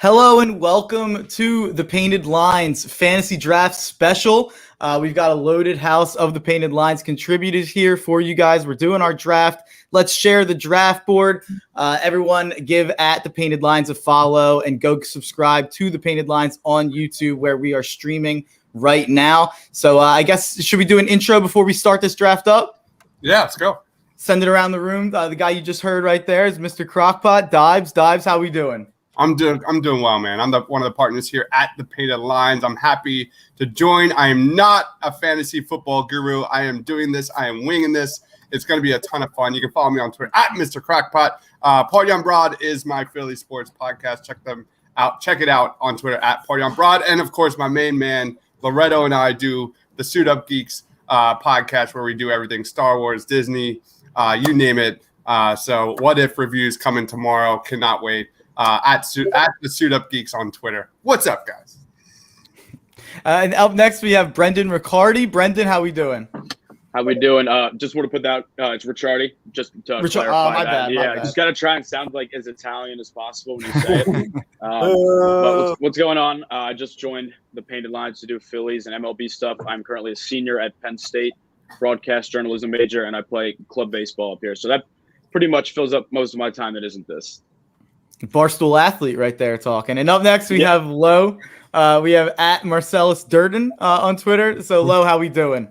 Hello and welcome to the Painted Lines Fantasy Draft Special. We've got a loaded house of the Painted Lines contributors here for you guys. We're doing our draft. Let's share the draft board. Everyone give at the Painted Lines a follow and go subscribe to the Painted Lines on YouTube where we are streaming right now. So I guess, should we do an intro before we start this draft up? Yeah, let's go. Send it around the room. The guy you just heard right there is Mr. Crockpot. Dives, how we doing? I'm doing well, man. I'm one of the partners here at the Painted Lines. I'm happy to join. I am not a fantasy football guru. I am doing this. I am winging this. It's going to be a ton of fun. You can follow me on Twitter at Mr. Crockpot. Party on Broad is my Philly sports podcast. Check them out. Check it out on Twitter at Party on Broad. And of course, my main man Loretto and I do the Suit Up Geeks podcast where we do everything Star Wars, Disney, you name it. So What If reviews coming tomorrow. Cannot wait. At the Suit Up Geeks on Twitter. What's up, guys? And up next, we have Brendan Riccardi. Brendan, how we doing? How we doing? Just want to put that it's Riccardi. Just to clarify my that. bad. Just gotta try and sound like as Italian as possible when you say it. But what's going on? I just joined the Painted Lines to do Phillies and MLB stuff. I'm currently a senior at Penn State, broadcast journalism major, and I play club baseball up here. So that pretty much fills up most of my time that isn't this. Barstool athlete right there talking. And up next, we have Lo. We have at Marcellus Durden on Twitter. So, Lo, how we doing?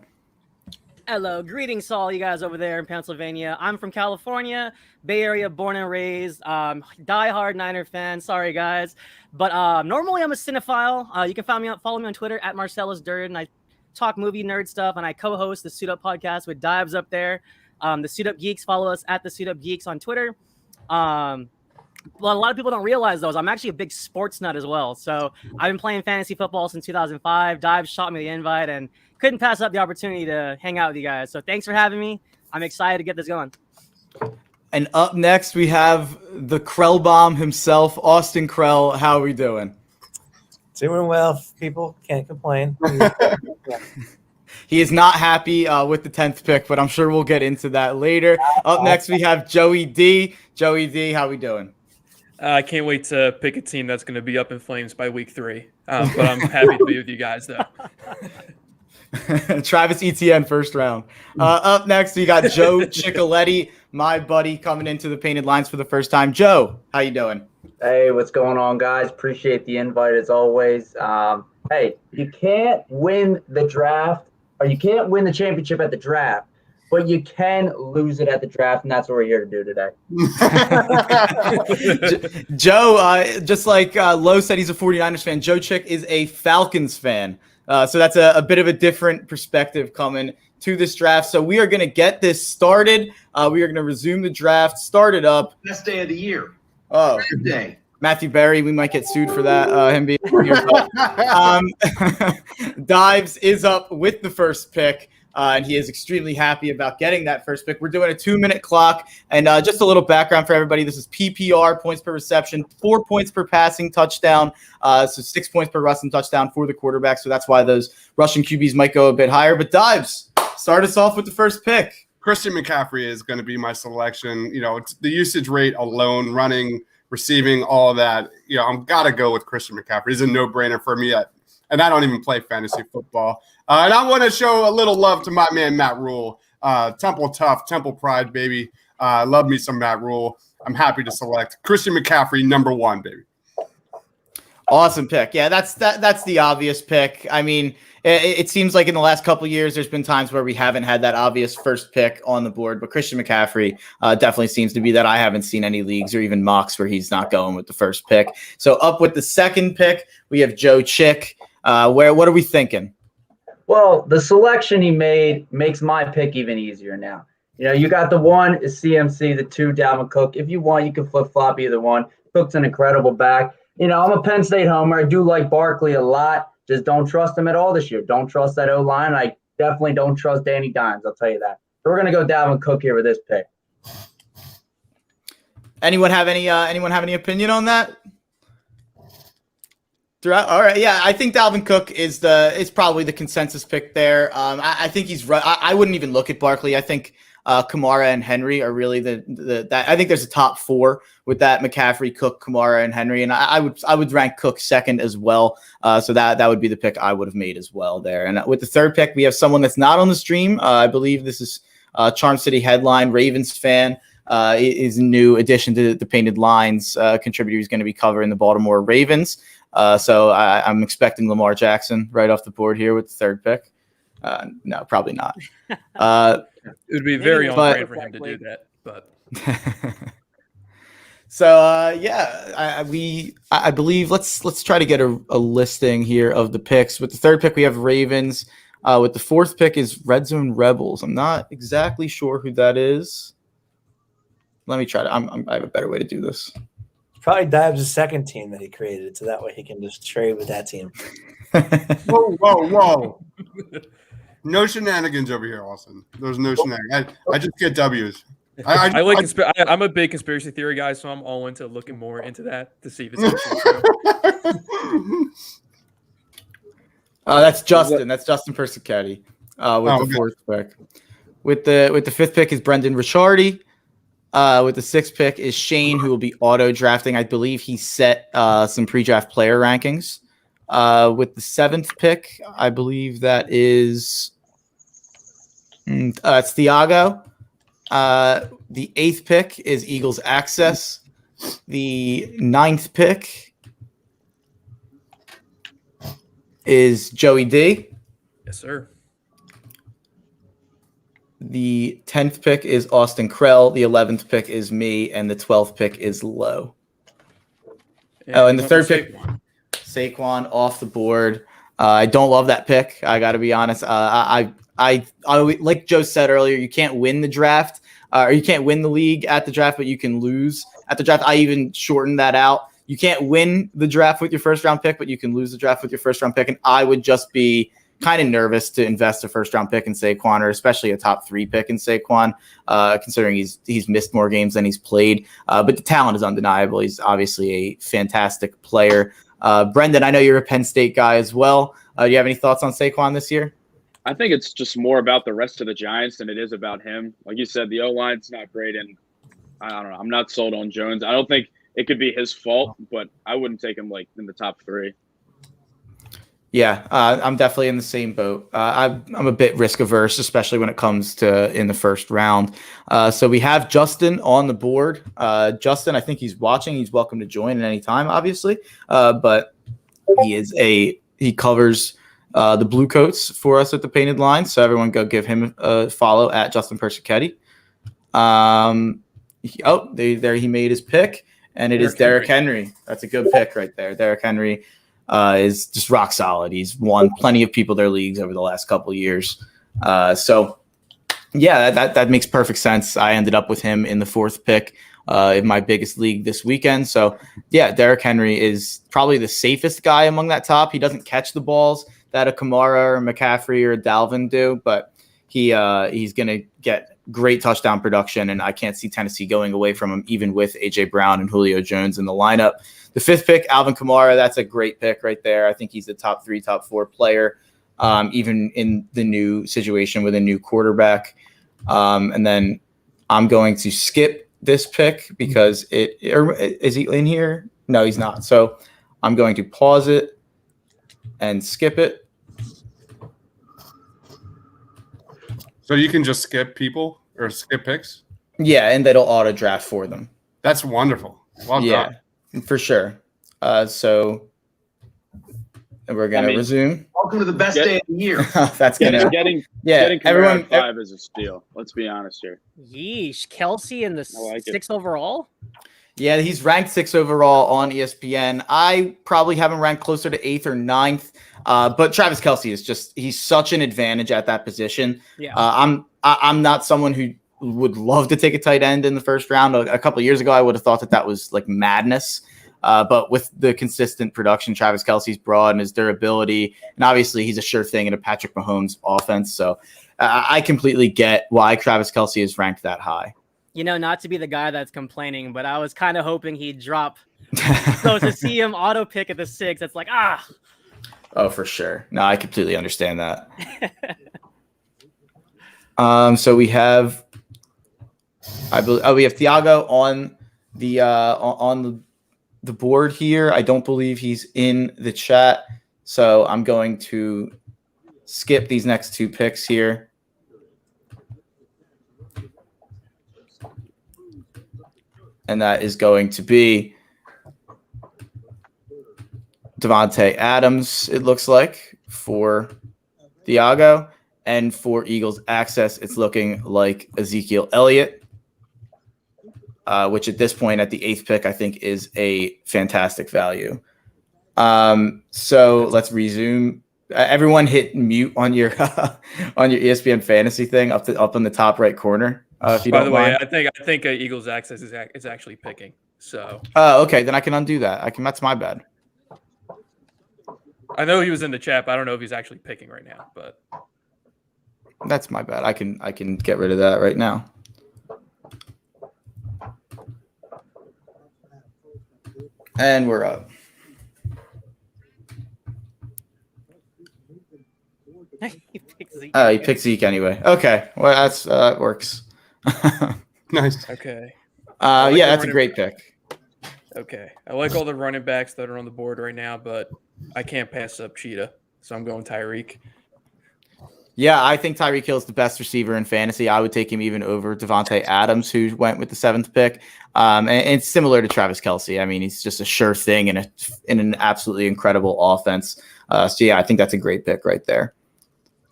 Hello. Greetings to all you guys over there in Pennsylvania. I'm from California, Bay Area, born and raised. Diehard Niner fan. Sorry, guys. But normally I'm a cinephile. You can follow me on Twitter at Marcellus Durden. I talk movie nerd stuff, and I co-host the Suit Up podcast with Dives up there. The Suit Up Geeks, follow us at the Suit Up Geeks on Twitter. Well, a lot of people don't realize, though, is I'm actually a big sports nut as well. So I've been playing fantasy football since 2005. Dives shot me the invite and couldn't pass up the opportunity to hang out with you guys. So thanks for having me. I'm excited to get this going. And up next, we have the Krell bomb himself, Austin Krell. How are we doing? Doing well, people. Can't complain. He is not happy with the 10th pick, but I'm sure we'll get into that later. Up next, we have Joey D. Joey D, how we doing? I can't wait to pick a team that's going to be up in flames by week 3. But I'm happy to be with you guys, though. Travis Etienne, first round. Up next, we got Joe Ciccoletti, my buddy, coming into the Painted Lines for the first time. Joe, how you doing? Hey, what's going on, guys? Appreciate the invite as always. Hey, you can't win the draft, or you can't win the championship at the draft, but you can lose it at the draft, and that's what we're here to do today. Joe, just like Lo said, he's a 49ers fan. Joe Chick is a Falcons fan. So that's a bit of a different perspective coming to this draft. So we are going to get this started. We are going to resume the draft, start it up. Best day of the year. Oh, good day. Matthew Berry, we might get sued for that. Him being here. Dives is up with the first pick. And he is extremely happy about getting that first pick. We're doing a 2-minute clock. And just a little background for everybody. This is PPR, points per reception, 4 points per passing touchdown. So 6 points per rushing touchdown for the quarterback. So that's why those rushing QBs might go a bit higher. But Dives, start us off with the first pick. Christian McCaffrey is going to be my selection. You know, it's the usage rate alone, running, receiving, all of that. You know, I've got to go with Christian McCaffrey. He's a no-brainer for me. And I don't even play fantasy football. And I want to show a little love to my man, Matt Rule. Temple tough, Temple pride, baby. Love me some Matt Rule. I'm happy to select Christian McCaffrey, number 1, baby. Awesome pick. Yeah, that's the obvious pick. I mean, it seems like in the last couple of years, there's been times where we haven't had that obvious first pick on the board, but Christian McCaffrey definitely seems to be that. I haven't seen any leagues or even mocks where he's not going with the first pick. So up with the second pick, we have Joe Chick. What are we thinking? Well, the selection he made makes my pick even easier now. You know, you got the 1 is CMC, the 2 Dalvin Cook. If you want, you can flip-flop either one. Cook's an incredible back. I'm a Penn State homer. I do like Barkley a lot. Just don't trust him at all this year. Don't trust that O-line. I definitely don't trust Danny Dimes. I'll tell you that. So we're going to go Dalvin Cook here with this pick. Anyone have any opinion on that? All right, yeah, I think Dalvin Cook is probably the consensus pick there. I think he's right. I wouldn't even look at Barkley. I think Kamara and Henry are really that. I think there's a top 4 with that: McCaffrey, Cook, Kamara, and Henry. And I would rank Cook second as well. So that would be the pick I would have made as well there. And with the third pick, we have someone that's not on the stream. I believe this is Charm City Headline, Ravens fan. Is a new addition to the Painted Lines contributor who's going to be covering the Baltimore Ravens. So I'm expecting Lamar Jackson right off the board here with the third pick. No, probably not. It would be very on brand for him to do that, but. So I believe let's try to get a listing here of the picks. With the third pick, we have Ravens. With the fourth pick is Red Zone Rebels. I'm not exactly sure who that is. Let me try to. I have a better way to do this. Probably Dives' second team that he created, so that way he can just trade with that team. Whoa. No shenanigans over here, Austin. There's no shenanigans. I just get W's. I'm a big conspiracy theory guy, so I'm all into looking more into that to see if it's actually true. That's Justin. That's Justin Persichetti with the fourth pick. With the fifth pick is Brendan Riccardi. With the sixth pick is Shane, who will be auto drafting. I believe he set some pre-draft player rankings. With the seventh pick, I believe that is it's Thiago. The eighth pick is Eagles Access. The ninth pick is Joey D. Yes, sir. The 10th pick is Austin Krell. The 11th pick is me. And the 12th pick is Lowe. And the third pick, Saquon off the board. I don't love that pick. I got to be honest. I like Joe said earlier, you can't win the draft or you can't win the league at the draft, but you can lose at the draft. I even shortened that out. You can't win the draft with your first round pick, but you can lose the draft with your first round pick. And I would just be kind of nervous to invest a first round pick in Saquon, or especially a top 3 pick in Saquon, considering he's missed more games than he's played. But the talent is undeniable. He's obviously a fantastic player. Brendan, I know you're a Penn State guy as well. Do you have any thoughts on Saquon this year? I think it's just more about the rest of the Giants than it is about him. Like you said, the O-line's not great, and I don't know. I'm not sold on Jones. I don't think it could be his fault, but I wouldn't take him like in the top 3. Yeah, I'm definitely in the same boat. I'm a bit risk averse, especially when it comes to in the first round. So we have Justin on the board. Justin, I think he's watching. He's welcome to join at any time, obviously. But he covers the Blue Coats for us at the Painted Line. So everyone go give him a follow at Justin Persichetti. There he made his pick, and it is Derrick Henry. That's a good pick right there. Derrick Henry is just rock solid. He's won plenty of people their leagues over the last couple of years. So yeah, that makes perfect sense. I ended up with him in the 4th pick in my biggest league this weekend. So yeah, Derrick Henry is probably the safest guy among that top. He doesn't catch the balls that a Kamara or McCaffrey or Dalvin do, but he's going to get great touchdown production, and I can't see Tennessee going away from him, even with A.J. Brown and Julio Jones in the lineup. The 5th pick, Alvin Kamara, that's a great pick right there. I think he's the top 3, top 4 player, even in the new situation with a new quarterback. And then I'm going to skip this pick because is he in here? No, he's not. So I'm going to pause it and skip it. So you can just skip people or skip picks? Yeah, and that'll auto draft for them. That's wonderful. Well done. For sure. So we're going to resume. Welcome to the best day of the year. That's going to getting everyone 5 is a steal. Let's be honest here. Yeesh, Kelsey in the 6th overall. Yeah, he's ranked 6 overall on ESPN. I probably have him ranked closer to 8th or 9th. But Travis Kelce is he's such an advantage at that position. Yeah. I'm not someone who would love to take a tight end in the first round. A couple of years ago, I would have thought that was like madness. But with the consistent production, Travis Kelce's broad and his durability, and obviously he's a sure thing in a Patrick Mahomes offense. So I completely get why Travis Kelce is ranked that high. Not to be the guy that's complaining, but I was kind of hoping he'd drop. So to see him auto pick at the 6, it's like, Oh, for sure. No, I completely understand that. So we have, we have Thiago on the board here. I don't believe he's in the chat, so I'm going to skip these next 2 picks here. And that is going to be Davante Adams, it looks like, for Thiago. And for Eagles access, it's looking like Ezekiel Elliott, which at this point, at the 8th pick, I think is a fantastic value. So let's resume. Everyone hit mute on your on your ESPN fantasy thing up in the top right corner. If you By don't the way, mind. I think Eagles access is actually picking. So. Okay, then I can undo that. That's my bad. I know he was in the chat, but I don't know if he's actually picking right now. But that's my bad. I can get rid of that right now. And we're up. He picked Zeke. He picked Zeke anyway. Okay, well that's works. Nice. okay. Yeah, that's a great pick. Okay. I like all the running backs that are on the board right now, but I can't pass up Cheetah, so I'm going Tyreek. Yeah, I think Tyreek Hill's the best receiver in fantasy. I would take him even over Davante Adams, who went with the 7th pick. And it's similar to Travis Kelce. I mean, he's just a sure thing in an absolutely incredible offense. So yeah, I think that's a great pick right there.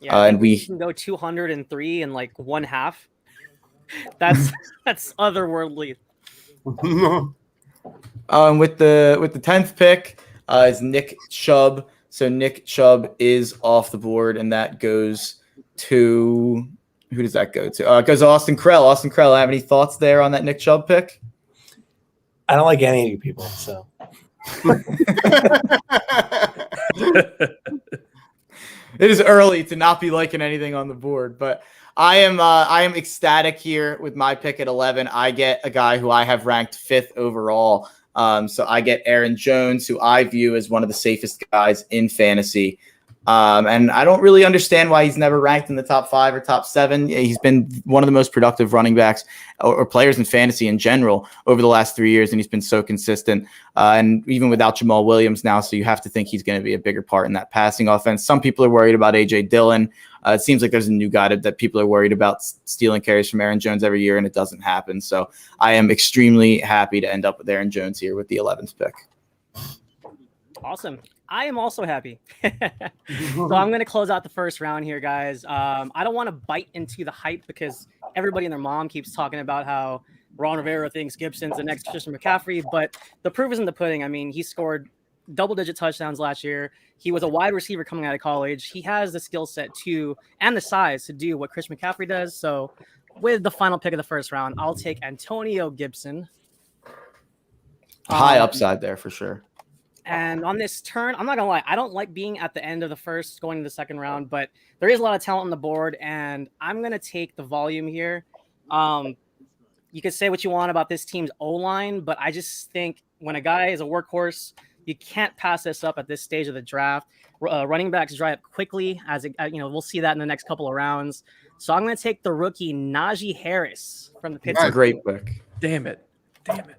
Yeah, and we can go 203 in like 1/2. That's otherworldly. With the 10th pick is Nick Chubb. So Nick Chubb is off the board, and that goes to who does that go to? It goes to Austin Krell. Austin Krell, have any thoughts there on that Nick Chubb pick? I don't like any of you people, so. It is early to not be liking anything on the board, but I am ecstatic here with my pick at 11. I get a guy who I have ranked 5th overall. So I get Aaron Jones, who I view as one of the safest guys in fantasy. And I don't really understand why he's never ranked in the top 5 or top 7. He's been one of the most productive running backs or players in fantasy in general over the last 3 years, and he's been so consistent. And even without Jamal Williams now, so you have to think he's going to be a bigger part in that passing offense. Some people are worried about A.J. Dillon. It seems like there's a new guy that people are worried about stealing carries from Aaron Jones every year, and it doesn't happen. So I am extremely happy to end up with Aaron Jones here with the 11th pick. Awesome. I am also happy. So I'm going to close out the first round here, guys. I don't want to bite into the hype because everybody and their mom keeps talking about how Ron Rivera thinks Gibson's the next Christian McCaffrey, but the proof is in the pudding. I mean, he scored double-digit touchdowns last year. He was a wide receiver coming out of college. He has the skill set to and the size to do what Christian McCaffrey does. So with the final pick of the first round, I'll take Antonio Gibson. High upside there for sure. And on this turn, I'm not going to lie, I don't like being at the end of the first, going to the second round, but there is a lot of talent on the board, and I'm going to take the volume here. You could say what you want about this team's O-line, but I just think when a guy is a workhorse, you can't pass this up at this stage of the draft. Running backs dry up quickly, we'll see that in the next couple of rounds. So I'm going to take the rookie Najee Harris from the Pittsburgh. That's a great pick. Damn it.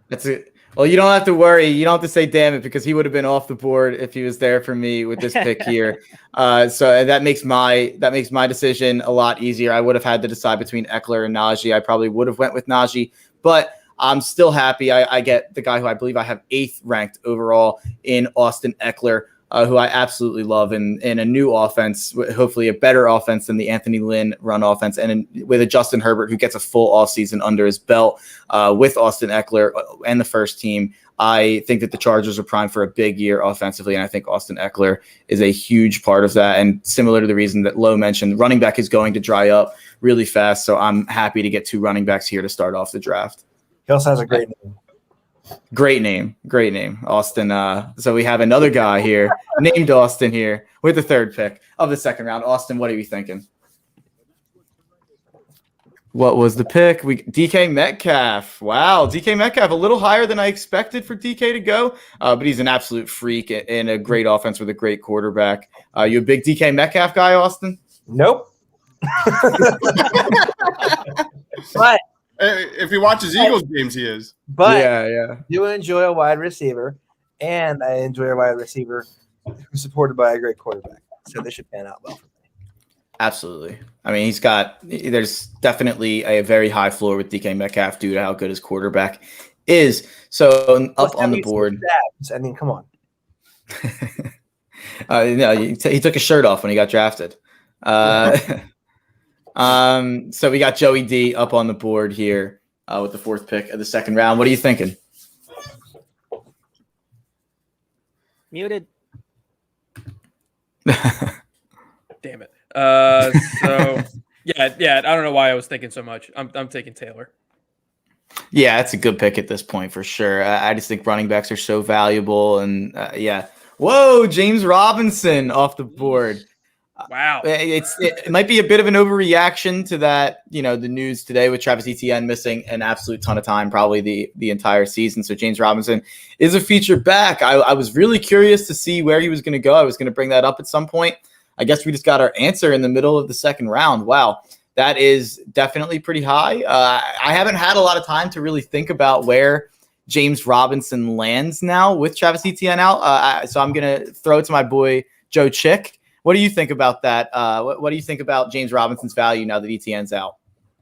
That's it. Well, you don't have to worry. You don't have to say damn it because he would have been off the board if he was there for me with this pick here. So that makes my decision a lot easier. I would have had to decide between Eckler and Najee. I probably would have went with Najee, but I'm still happy. I get the guy who I believe I have 8th ranked overall in Austin Eckler, who I absolutely love in a new offense, hopefully a better offense than the Anthony Lynn run offense, and with a Justin Herbert who gets a full offseason under his belt with Austin Eckler and the first team. I think that the Chargers are primed for a big year offensively, and I think Austin Eckler is a huge part of that. And similar to the reason that Lowe mentioned, running back is going to dry up really fast, so I'm happy to get 2 running backs here to start off the draft. He also has a great name. Great name, Austin. So we have another guy here named Austin here with the third pick of the second round. Austin, what are you thinking? What was the pick? DK Metcalf. Wow, DK Metcalf, a little higher than I expected for DK to go, but he's an absolute freak in a great offense with a great quarterback. You a big DK Metcalf guy, Austin? Nope. But If he watches Eagles games, he is. But yeah. I do enjoy a wide receiver, and I enjoy a wide receiver who's supported by a great quarterback. So they should pan out well for me. Absolutely. I mean, there's definitely a very high floor with DK Metcalf due to how good his quarterback is. So up on the board. I mean, come on. He took his shirt off when he got drafted. So we got Joey D up on the board here with the fourth pick of the second round. What are you thinking? Muted. Damn it. So yeah. I don't know why I was thinking so much. I'm taking Taylor. Yeah, that's a good pick at this point for sure. I just think running backs are so valuable, and yeah. Whoa, James Robinson off the board. Wow. It might be a bit of an overreaction to that, the news today with Travis Etienne missing an absolute ton of time, probably the entire season. So James Robinson is a featured back. I was really curious to see where he was going to go. I was going to bring that up at some point. I guess we just got our answer in the middle of the second round. Wow. That is definitely pretty high. I haven't had a lot of time to really think about where James Robinson lands now with Travis Etienne out. So I'm going to throw it to my boy, Joe Chick. What do you think about that? What do you think about James Robinson's value now that Etienne's out?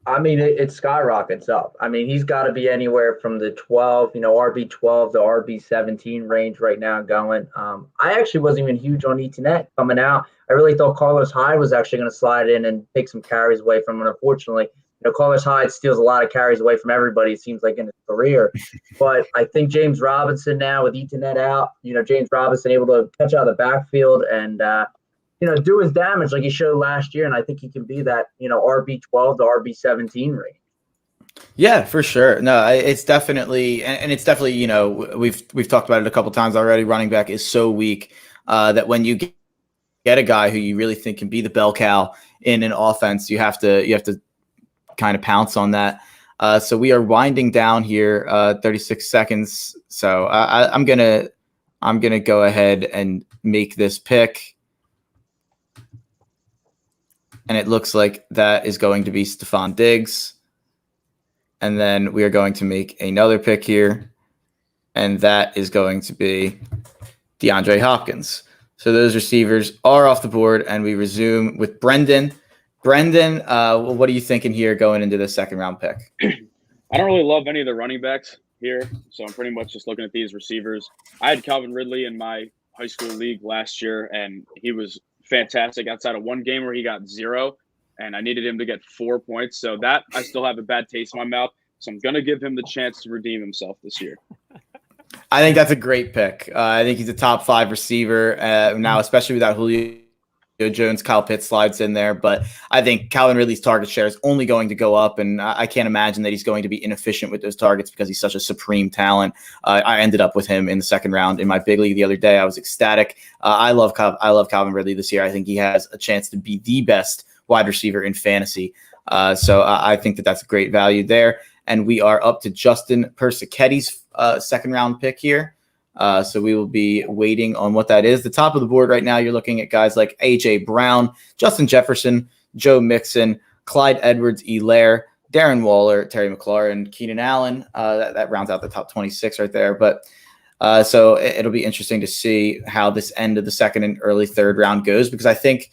I mean, it skyrockets up. I mean, he's got to be anywhere from the 12, RB12 to RB17 range right now going. I actually wasn't even huge on Etienne coming out. I really thought Carlos Hyde was actually going to slide in and take some carries away from him. Unfortunately, Carlos Hyde steals a lot of carries away from everybody, it seems like, in his career. But I think James Robinson now with Etienne out, James Robinson able to catch out of the backfield and, do his damage like he showed last year. And I think he can be that, RB12 to RB17 range. Yeah, for sure. No, it's definitely, and it's definitely, we've talked about it a couple times already. Running back is so weak that when you get a guy who you really think can be the bell cow in an offense, you have to kind of pounce on that. So we are winding down here, 36 seconds. So I'm gonna go ahead and make this pick. And it looks like that is going to be Stephon Diggs. And then we are going to make another pick here. And that is going to be DeAndre Hopkins. So those receivers are off the board. And we resume with Brendan. Brendan, what are you thinking here going into the second round pick? I don't really love any of the running backs here. So I'm pretty much just looking at these receivers. I had Calvin Ridley in my high school league last year, and he was fantastic outside of one game where he got 0, and I needed him to get 4 points. So that I still have a bad taste in my mouth. So I'm going to give him the chance to redeem himself this year. I think that's a great pick. I think he's a top 5 receiver now, especially without Julio Jones. Kyle Pitts slides in there, but I think Calvin Ridley's target share is only going to go up, and I can't imagine that he's going to be inefficient with those targets because he's such a supreme talent. I ended up with him in the second round in my big league the other day. I was ecstatic. I love Calvin Ridley this year. I think he has a chance to be the best wide receiver in fantasy. So I think that that's a great value there. And we are up to Justin Persichetti's second round pick here. So we will be waiting on what that is. The top of the board right now, you're looking at guys like A.J. Brown, Justin Jefferson, Joe Mixon, Clyde Edwards-Helaire, Darren Waller, Terry McLaurin, Keenan Allen. That rounds out the top 26 right there. But so it'll be interesting to see how this end of the second and early third round goes, because I think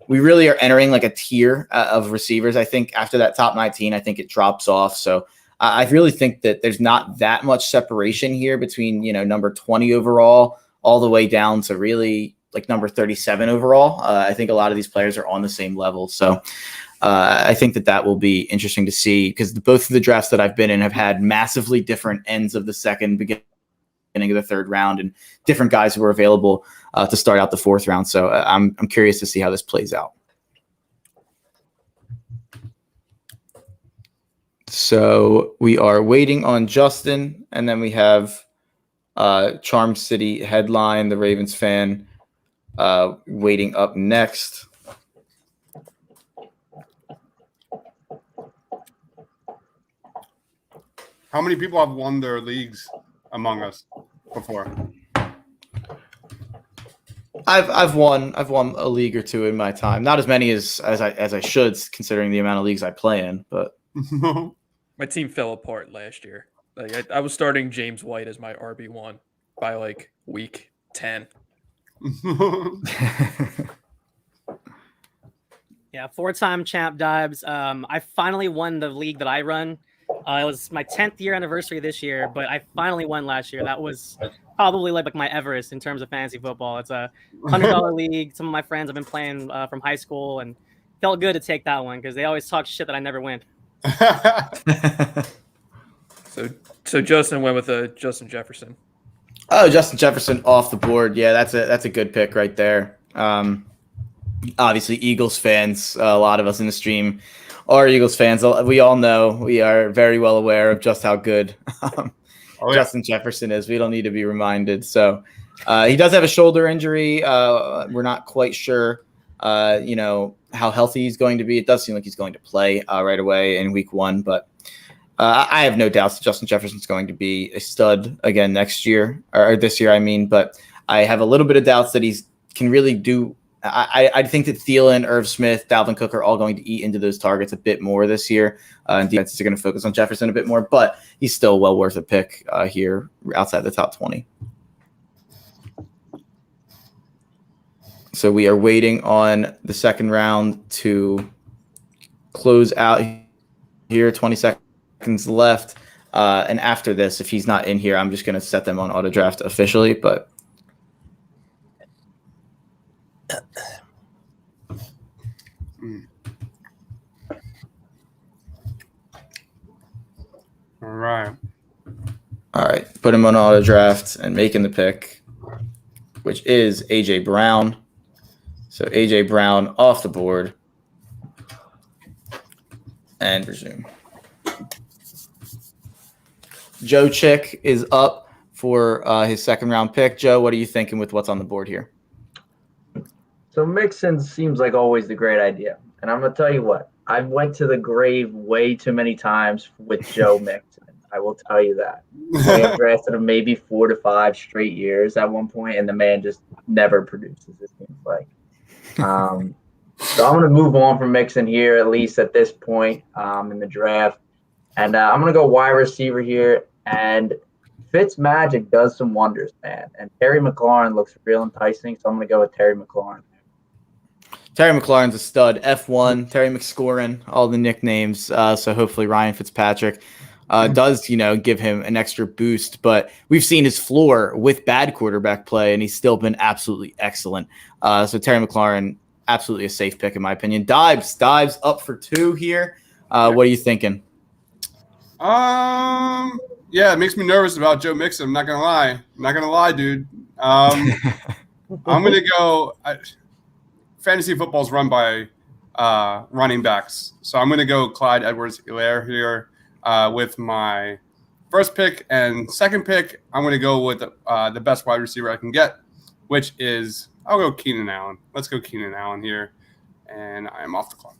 we really are entering like a tier of receivers. I think after that top 19, I think it drops off. So I really think that there's not that much separation here between, number 20 overall all the way down to really like number 37 overall. I think a lot of these players are on the same level. So I think that will be interesting to see, because both of the drafts that I've been in have had massively different ends of the second, beginning of the third round, and different guys who were available to start out the fourth round. So I'm curious to see how this plays out. So we are waiting on Justin, and then we have Charm City Headline, the Ravens fan, waiting up next. How many people have won their leagues among us before? I've won a league or two in my time. Not as many as I should, considering the amount of leagues I play in. But My team fell apart last year. Like I was starting James White as my RB1 by like week 10. Yeah, 4-time champ Dibes. I finally won the league that I run. It was my 10th year anniversary this year, but I finally won last year. That was probably like my Everest in terms of fantasy football. It's a $100 league. Some of my friends have been playing from high school, and felt good to take that one because they always talk shit that I never win. So Justin went with Justin Jefferson. Oh, Justin Jefferson off the board. Yeah, that's a good pick right there. Obviously, Eagles fans. A lot of us in the stream are Eagles fans. We all know, we are very well aware of just how good Justin Jefferson is. We don't need to be reminded. So he does have a shoulder injury. We're not quite sure, how healthy he's going to be. It does seem like he's going to play right away in week 1, but I have no doubts that Justin Jefferson's going to be a stud again next year, or this year, I mean. But I have a little bit of doubts that he can really do. I think that Thielen, Irv Smith, Dalvin Cook are all going to eat into those targets a bit more this year. And defenses are going to focus on Jefferson a bit more, but he's still well worth a pick here outside the top 20. So we are waiting on the second round to close out here. 20 seconds left. And after this, if he's not in here, I'm just going to set them on auto draft officially, but All right. Put him on auto draft and making the pick, which is AJ Brown. So AJ Brown off the board and resume. Joe Chick is up for his second round pick. Joe, what are you thinking with what's on the board here? So Mixon seems like always the great idea. And I'm going to tell you what, I went to the grave way too many times with Joe Mixon. I will tell you that. They have drafted him maybe 4 to 5 straight years at one point, and the man just never produces, it seems like. So I'm going to move on from Mixon here, at least at this point in the draft. And I'm going to go wide receiver here. And Fitzmagic does some wonders, man. And Terry McLaurin looks real enticing, so I'm going to go with Terry McLaurin. Terry McLaurin's a stud. F1, Terry McScorin, all the nicknames. So hopefully Ryan Fitzpatrick does, give him an extra boost. But we've seen his floor with bad quarterback play, and he's still been absolutely excellent. So Terry McLaurin, absolutely a safe pick in my opinion. Dives up for 2 here. What are you thinking? Yeah, it makes me nervous about Joe Mixon. I'm not gonna lie, dude. I'm gonna go. Fantasy football is run by running backs, so I'm gonna go Clyde Edwards-Helaire here with my first pick, and second pick I'm gonna go with the best wide receiver I can get, which is I'll go Keenan Allen. Let's go Keenan Allen here, and I'm off the clock.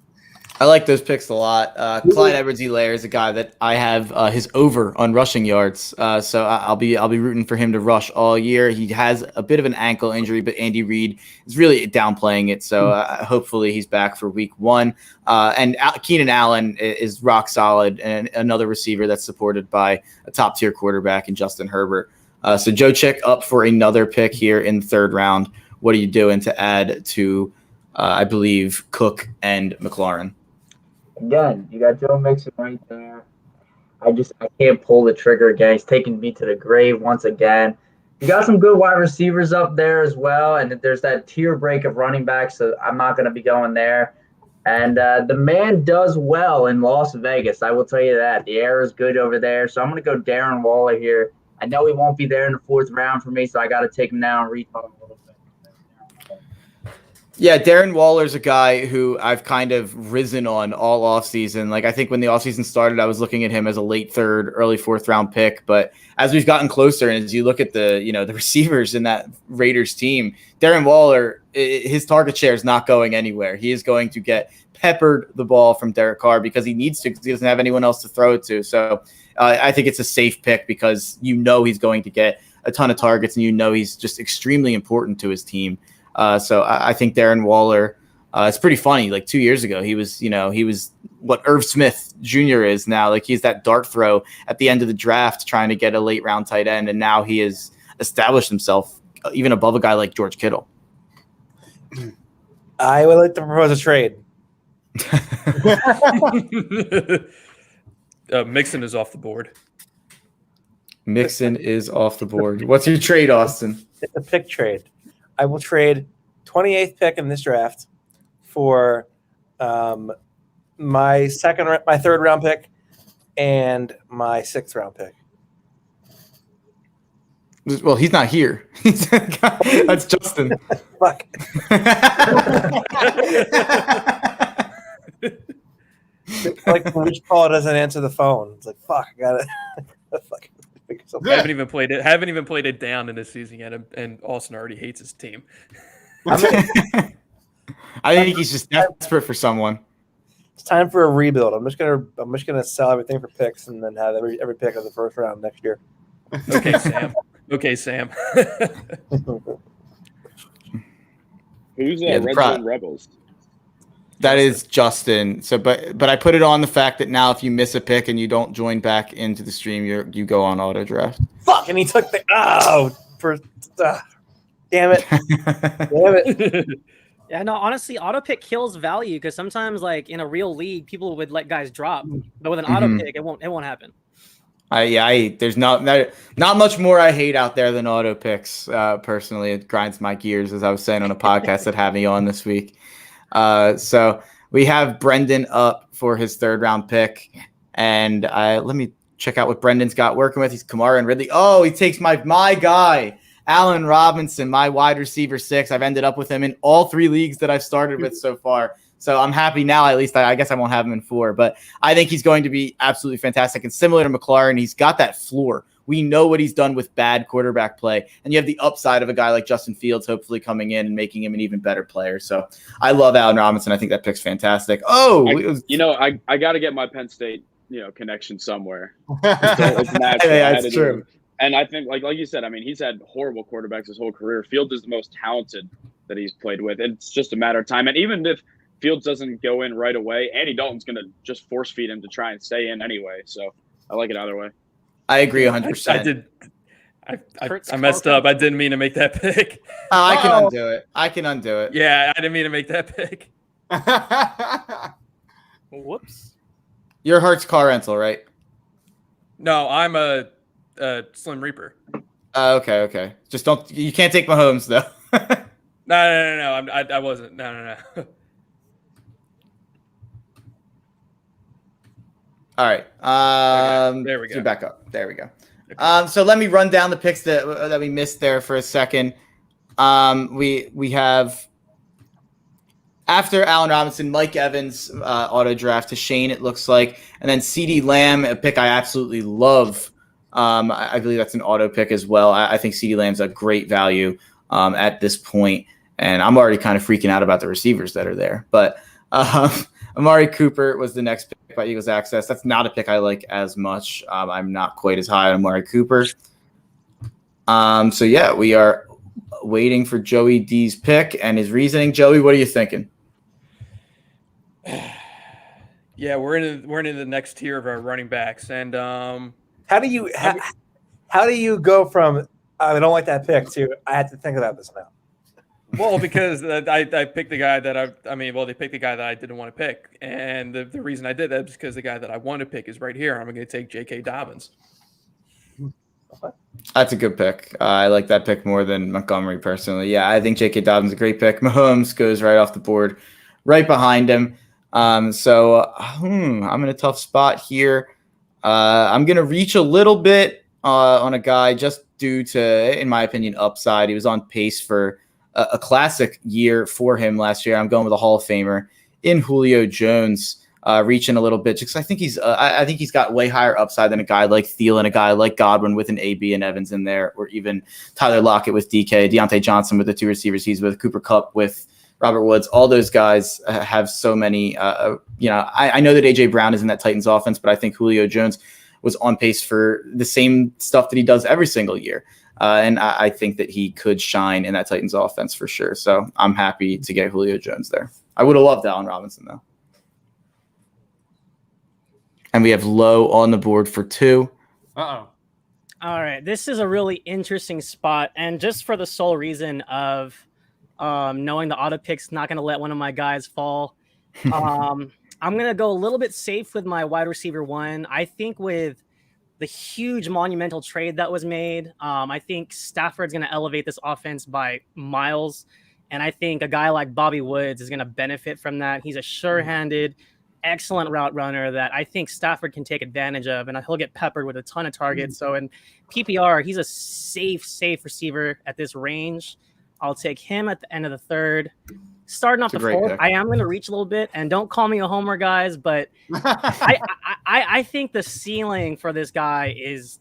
I like those picks a lot. Clyde Edwards-Helaire is a guy that I have his over on rushing yards, so I'll be rooting for him to rush all year. He has a bit of an ankle injury, but Andy Reid is really downplaying it, so hopefully he's back for week 1. And Keenan Allen is rock solid, and another receiver that's supported by a top-tier quarterback in Justin Herbert. So Joe Chick up for another pick here in the third round. What are you doing to add to, I believe, Cook and McLaurin? Again, you got Joe Mixon right there. I can't pull the trigger again. He's taking me to the grave once again. You got some good wide receivers up there as well, and there's that tier break of running backs, so I'm not going to be going there. And the man does well in Las Vegas, I will tell you that. The air is good over there, so I'm going to go Darren Waller here. I know he won't be there in the 4th round for me, so I got to take him now and reach on him a little bit. Yeah, Darren Waller's a guy who I've kind of risen on all offseason. Like, I think when the offseason started, I was looking at him as a late third, early fourth round pick. But as we've gotten closer, and as you look at the receivers in that Raiders team, Darren Waller, his target share is not going anywhere. He is going to get peppered the ball from Derek Carr because he needs to, because he doesn't have anyone else to throw it to. So I think it's a safe pick because he's going to get a ton of targets, and he's just extremely important to his team. So I think Darren Waller, it's pretty funny. Like 2 years ago, he was what Irv Smith Jr. is now. Like, he's that dart throw at the end of the draft trying to get a late round tight end. And now he has established himself even above a guy like George Kittle. I would like to propose a trade. Mixon is off the board. Mixon is off the board. What's your trade, Austin? It's a pick trade. I will trade 28th pick in this draft for my third round pick and my sixth round pick. Well, he's not here. That's Justin. Fuck. Like when Rich Paul doesn't answer the phone. It's like, fuck, I gotta fucking figure something out. Haven't even played it down in this season yet, and Austin already hates his team. I think he's just desperate for someone. It's time for a rebuild. I'm just gonna sell everything for picks and then have every pick of the first round next year. Okay, Sam. Who's Red Zone Rebels? That is Justin. So, but I put it on the fact that now if you miss a pick and you don't join back into the stream, you go on auto draft. Fuck, and he took the damn it, damn it. Yeah, no, honestly, auto pick kills value because sometimes, like in a real league, people would let guys drop, but with an auto pick, it won't happen. There's not much more I hate out there than auto picks. Personally, it grinds my gears, as I was saying on a podcast that had me on this week. So we have Brendan up for his third round pick, and let me check out what Brendan's got working with. He's Kamara and Ridley. Oh, he takes my guy, Allen Robinson, my wide receiver 6. I've ended up with him in all 3 leagues that I've started with so far. So I'm happy now. At least I guess I won't have him in 4, but I think he's going to be absolutely fantastic. And similar to McLaurin, he's got that floor. We know what he's done with bad quarterback play, and you have the upside of a guy like Justin Fields hopefully coming in and making him an even better player. So I love Allen Robinson. I think that pick's fantastic. I got to get my Penn State connection somewhere. It's true. And I think like you said, I mean, he's had horrible quarterbacks his whole career. Fields is the most talented that he's played with. It's just a matter of time. And even if Fields doesn't go in right away, Andy Dalton's going to just force feed him to try and stay in anyway. So I like it either way. I agree 100%. I messed up. I didn't mean to make that pick. I can undo it. Yeah, I didn't mean to make that pick. Whoops. Your Hertz car rental, right? No, I'm a Slim Reaper. Okay. Just you can't take Mahomes though. No. I wasn't. No. All right. There we go. Back up. There we go. So let me run down the picks that we missed there for a second. We have after Allen Robinson, Mike Evans auto draft to Shane, it looks like, and then CeeDee Lamb, a pick I absolutely love. I believe that's an auto pick as well. I think CeeDee Lamb's a great value at this point, and I'm already kind of freaking out about the receivers that are there. But Amari Cooper was the next pick by Eagles Access. That's not a pick I like as much. I'm not quite as high on Amari Cooper. So yeah, we are waiting for Joey D's pick and his reasoning. Joey, what are you thinking? Yeah, we're in the next tier of our running backs, and how do you go from I don't like that pick to I had to think about this now? Well, because I picked the guy that they picked the guy that I didn't want to pick, and the reason I did that is because the guy that I want to pick is right here. I'm going to take J.K. Dobbins. That's a good pick. I like that pick more than Montgomery personally. Yeah, I think J.K. Dobbins is a great pick. Mahomes goes right off the board, right behind him. So I'm in a tough spot here. I'm going to reach a little bit on a guy just due to, in my opinion, upside. He was on pace for a classic year for him last year. I'm going with a Hall of Famer in Julio Jones, reaching a little bit because I think he's got way higher upside than a guy like Thielen, a guy like Godwin with an AB and Evans in there, or even Tyler Lockett with DK, Deontay Johnson with the 2 receivers he's with, Cooper Kupp with Robert Woods. All those guys have so many. I know that AJ Brown is in that Titans offense, but I think Julio Jones was on pace for the same stuff that he does every single year. And I think that he could shine in that Titans offense for sure. So I'm happy to get Julio Jones there. I would have loved Allen Robinson, though. And we have Low on the board for 2. Uh-oh. All right. This is a really interesting spot. And just for the sole reason of knowing the auto pick's not going to let one of my guys fall, I'm going to go a little bit safe with my wide receiver 1. I think with the huge monumental trade that was made, I think Stafford's going to elevate this offense by miles. And I think a guy like Bobby Woods is going to benefit from that. He's a sure-handed, excellent route runner that I think Stafford can take advantage of, and he'll get peppered with a ton of targets. So in PPR, he's a safe receiver at this range. I'll take him at the end of the 3rd. Starting off the 4th, I am going to reach a little bit, and don't call me a homer, guys, but I think the ceiling for this guy is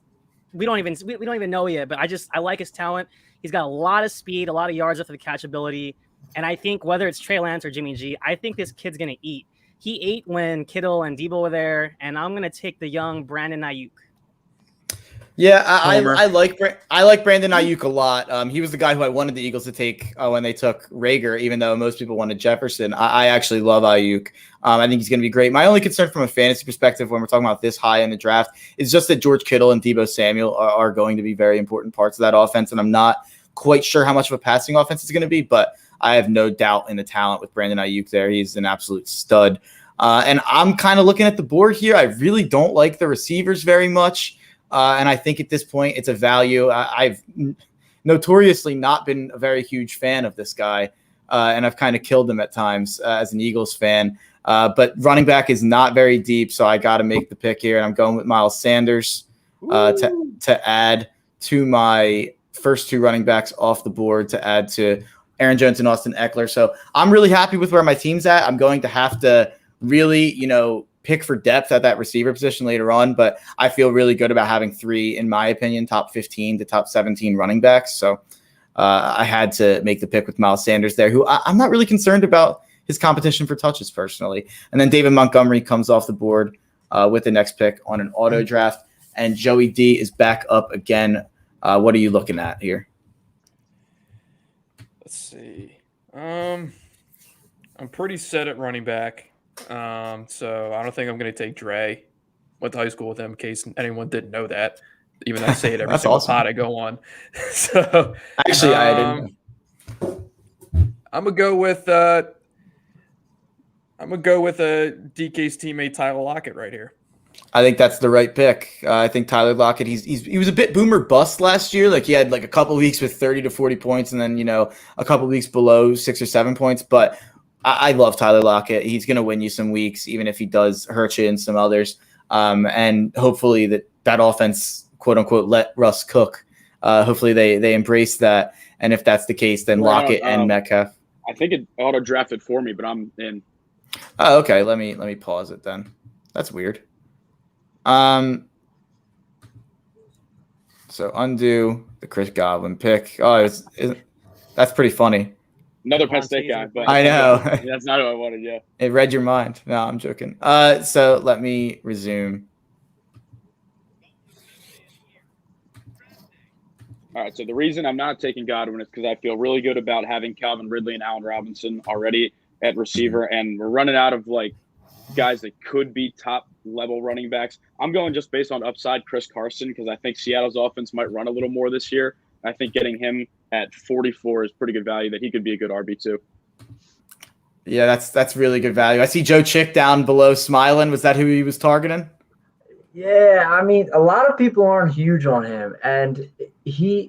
we don't even know yet. But I like his talent. He's got a lot of speed, a lot of yards after the catchability, and I think whether it's Trey Lance or Jimmy G, I think this kid's going to eat. He ate when Kittle and Debo were there, and I'm going to take the young Brandon Ayuk. Yeah, I like Brandon Ayuk a lot. He was the guy who I wanted the Eagles to take when they took Rager, even though most people wanted Jefferson. I actually love Ayuk. I think he's going to be great. My only concern from a fantasy perspective when we're talking about this high in the draft is just that George Kittle and Debo Samuel are going to be very important parts of that offense, and I'm not quite sure how much of a passing offense it's going to be, but I have no doubt in the talent with Brandon Ayuk there. He's an absolute stud. And I'm kind of looking at the board here. I really don't like the receivers very much. And I think at this point, it's a value. I've notoriously not been a very huge fan of this guy, and I've kind of killed him at times as an Eagles fan. But running back is not very deep, so I got to make the pick here, and I'm going with Miles Sanders to add to my first 2 running backs off the board to add to Aaron Jones and Austin Eckler. So I'm really happy with where my team's at. I'm going to have to really, pick for depth at that receiver position later on, but I feel really good about having 3, in my opinion, top 15 to top 17 running backs. So I had to make the pick with Miles Sanders there, who I'm not really concerned about his competition for touches personally. And then David Montgomery comes off the board with the next pick on an auto draft, and Joey D is back up again. What are you looking at here? Let's see. I'm pretty set at running back. So I don't think I'm going to take Dre. Went to high school with him in case anyone didn't know that. Even though I say it every single pod I go on. So actually, I didn't. I'm gonna go with DK's teammate Tyler Lockett right here. I think that's the right pick. I think Tyler Lockett, he was a bit boomer bust last year. Like he had like a couple weeks with 30 to 40 points, and then a couple weeks below 6 or 7 points, but I love Tyler Lockett. He's going to win you some weeks, even if he does hurt you in some others. And hopefully that offense, quote unquote, let Russ cook. Hopefully they embrace that. And if that's the case, then Lockett and Metcalf. I think it auto drafted for me, but I'm in. Oh, okay. Let me pause it then. That's weird. So undo the Chris Godwin pick. Oh, that's pretty funny. Another Penn State guy, but I know. That's not who I wanted, yeah. It read your mind. No, I'm joking. So let me resume. All right, so the reason I'm not taking Godwin is because I feel really good about having Calvin Ridley and Allen Robinson already at receiver, and we're running out of guys that could be top level running backs. I'm going just based on upside Chris Carson because I think Seattle's offense might run a little more this year. I think getting him at 44 is pretty good value that he could be a good RB2. Yeah, that's really good value. I see Joe Chick down below smiling. Was that who he was targeting? Yeah, I mean, a lot of people aren't huge on him. And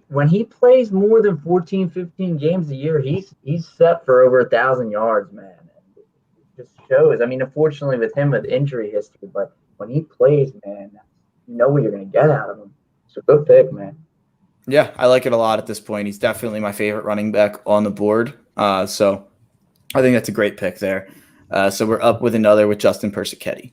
when he plays more than 14, 15 games a year, he's set for over 1,000 yards, man. And it just shows. I mean, unfortunately with him with injury history, but when he plays, man, you know what you're going to get out of him. It's a good pick, man. Yeah, I like it a lot at this point. He's definitely my favorite running back on the board. So I think that's a great pick there. So we're up with another with Justin Persichetti.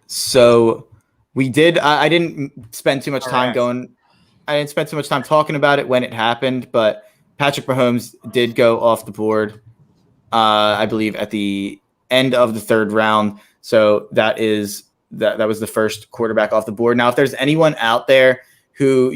So we did. I didn't spend too much time I didn't spend too much time talking about it when it happened, but Patrick Mahomes did go off the board, I believe, at the end of the third round. So that was the first quarterback off the board. Now, if there's anyone out there who,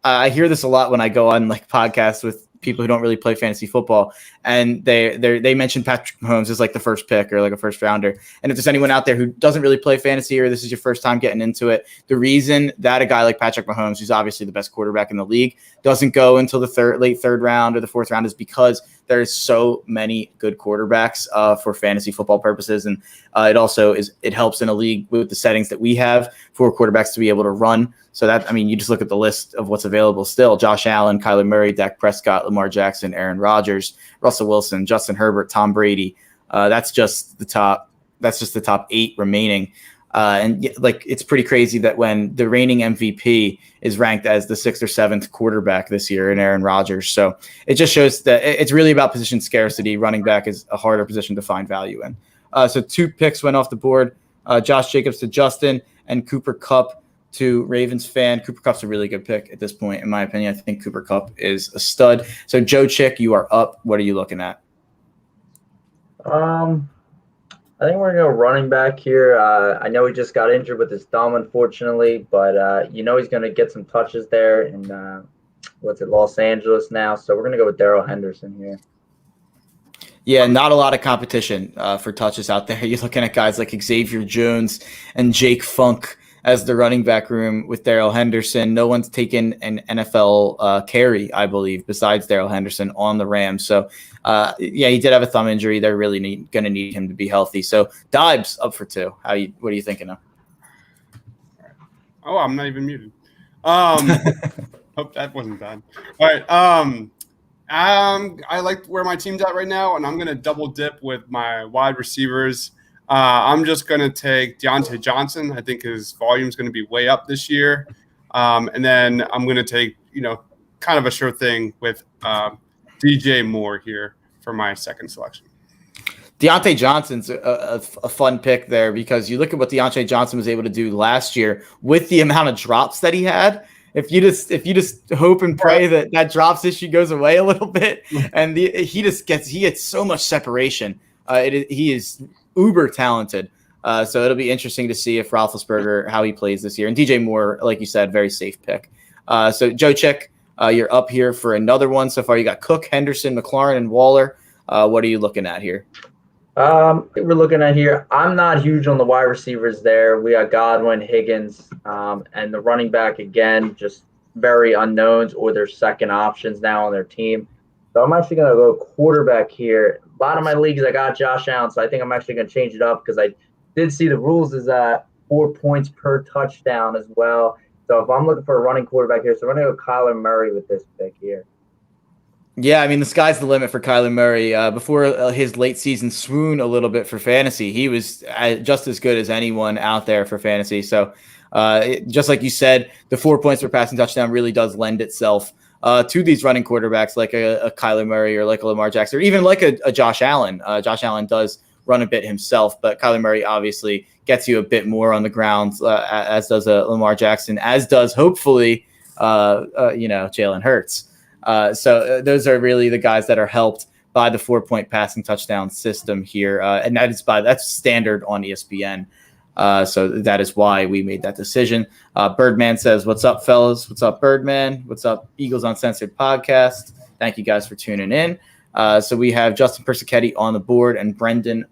I hear this a lot when I go on like podcasts with people who don't really play fantasy football, and they mention Patrick Mahomes as like the first pick or like a first rounder. And if there's anyone out there who doesn't really play fantasy or this is your first time getting into it, the reason that a guy like Patrick Mahomes, who's obviously the best quarterback in the league, doesn't go until the late third round or the fourth round is because there's so many good quarterbacks for fantasy football purposes. And it helps in a league with the settings that we have for quarterbacks to be able to run. So you just look at the list of what's available still: Josh Allen, Kyla Murray, Dak Prescott, Lamar Jackson, Aaron Rodgers, Russell Wilson, Justin Herbert, Tom Brady. That's just the top 8 remaining. It's pretty crazy that when the reigning MVP is ranked as the 6th or 7th quarterback this year in Aaron Rodgers. So it just shows that it's really about position scarcity. Running back is a harder position to find value in. So 2 picks went off the board: Josh Jacobs to Justin and Cooper Kupp to Ravens fan. Cooper Kupp's a really good pick at this point, in my opinion. I think Cooper Kupp is a stud. So Joe Chick, you are up. What are you looking at? I think we're going to go running back here. I know he just got injured with his thumb, unfortunately, but he's going to get some touches there in, Los Angeles now. So we're going to go with Daryl Henderson here. Yeah, not a lot of competition for touches out there. You're looking at guys like Xavier Jones and Jake Funk as the running back room with Daryl Henderson. No one's taken an NFL carry, I believe, besides Daryl Henderson on the Rams. So, he did have a thumb injury. They're really going to need him to be healthy. So, Dibes up for 2. What are you thinking of? Oh, I'm not even muted. Hope that wasn't bad. All right. I like where my team's at right now, and I'm going to double dip with my wide receivers. I'm just going to take Deontay Johnson. I think his volume is going to be way up this year. And then I'm going to take, kind of a sure thing with DJ Moore here for my second selection. Deontay Johnson's a fun pick there because you look at what Deontay Johnson was able to do last year with the amount of drops that he had. If you just hope and pray that drops issue goes away a little bit, and he gets so much separation. He is uber talented. So it'll be interesting to see if Roethlisberger, how he plays this year. And DJ Moore, like you said, very safe pick. So Joe Chick, you're up here for another one. So far you got Cook, Henderson, McLaurin, and Waller. What are you looking at here? We're looking at here. I'm not huge on the wide receivers there. We got Godwin, Higgins, and the running back, again, just very unknowns or their second options now on their team. So I'm actually going to go quarterback here. A lot of my leagues, I got Josh Allen, so I think I'm actually going to change it up because I did see the rules is 4 points per touchdown as well. So if I'm looking for a running quarterback here, so I'm going to go Kyla Murray with this pick here. Yeah, the sky's the limit for Kyla Murray. Before his late season swoon a little bit for fantasy, he was just as good as anyone out there for fantasy. So just like you said, the 4 points per passing touchdown really does lend itself to these running quarterbacks like a Kyla Murray or like a Lamar Jackson or even like a Josh Allen. Josh Allen does run a bit himself, but Kyla Murray obviously gets you a bit more on the ground, as does a Lamar Jackson, as does hopefully Jalen Hurts. So those are really the guys that are helped by the 4 point passing touchdown system here. And that's standard on ESPN. So that is why we made that decision. Birdman says, "What's up, fellas? What's up, Birdman? What's up, Eagles Uncensored podcast? Thank you guys for tuning in." So we have Justin Persichetti on the board and Brendan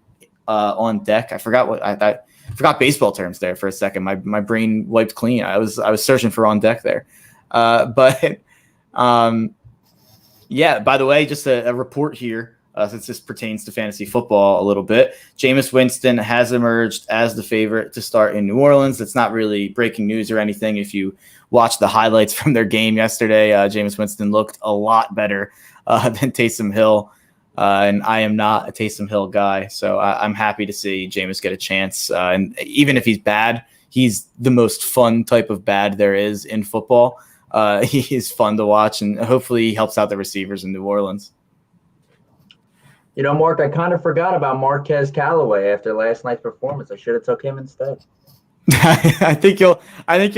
on deck. I forgot baseball terms there for a second. My brain wiped clean. I was searching for on deck there. Yeah, by the way, just a report here, since this pertains to fantasy football a little bit. Jameis Winston has emerged as the favorite to start in New Orleans. That's not really breaking news or anything. If you watch the highlights from their game yesterday, Jameis Winston looked a lot better than Taysom Hill. and I am not a Taysom Hill guy, so I'm happy to see Jameis get a chance. And even if he's bad, he's the most fun type of bad there is in football. He is fun to watch, and hopefully he helps out the receivers in New Orleans. You know, Mark, I kind of forgot about Marquez Callaway after last night's performance. I should have took him instead. I think you'll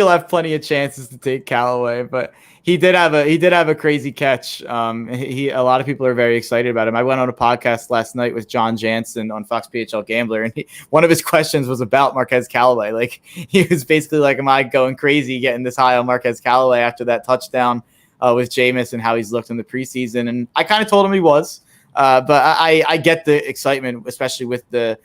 have plenty of chances to take Callaway, but he did have a crazy catch. A lot of people are very excited about him. I went on a podcast last night with John Jansen on Fox PHL Gambler, and one of his questions was about Marquez Callaway. Like, he was basically like, "Am I going crazy getting this high on Marquez Callaway after that touchdown with Jameis and how he's looked in the preseason?" And I kind of told him he was, but I get the excitement, especially with the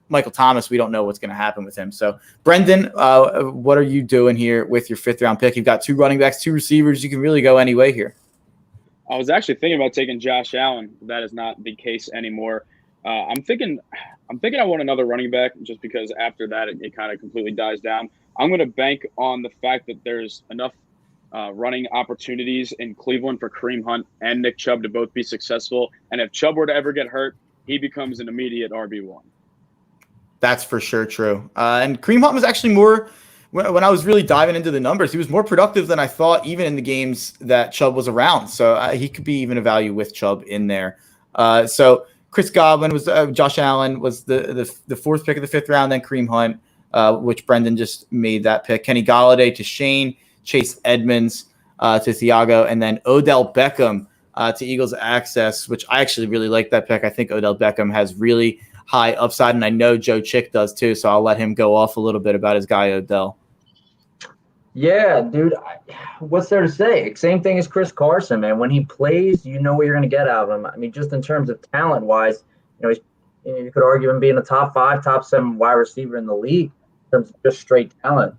Michael Thomas. We don't know what's going to happen with him. So, Brendan, what are you doing here with your 5th round pick? You've got 2 running backs, 2 receivers. You can really go any way here. I was actually thinking about taking Josh Allen. That is not the case anymore. I'm thinking I want another running back just because after that it kind of completely dies down. I'm going to bank on the fact that there's enough running opportunities in Cleveland for Kareem Hunt and Nick Chubb to both be successful. And if Chubb were to ever get hurt, he becomes an immediate RB1. That's for sure true. And Kareem Hunt was actually more, when I was really diving into the numbers, he was more productive than I thought, even in the games that Chubb was around. So he could be even a value with Chubb in there. So Chris Godwin was, Josh Allen was the 4th pick of the 5th round, then Kareem Hunt, which Brendan just made that pick. Kenny Golladay to Shane, Chase Edmonds to Thiago, and then Odell Beckham to Eagles Access, which I actually really like that pick. I think Odell Beckham has really high upside, and I know Joe Chick does too, so I'll let him go off a little bit about his guy Odell. Yeah, dude, what's there to say? Same thing as Chris Carson, man. When he plays, you know what you're going to get out of him. I mean, just in terms of talent-wise, you could argue him being a top 5, top 7 wide receiver in the league in terms of just straight talent.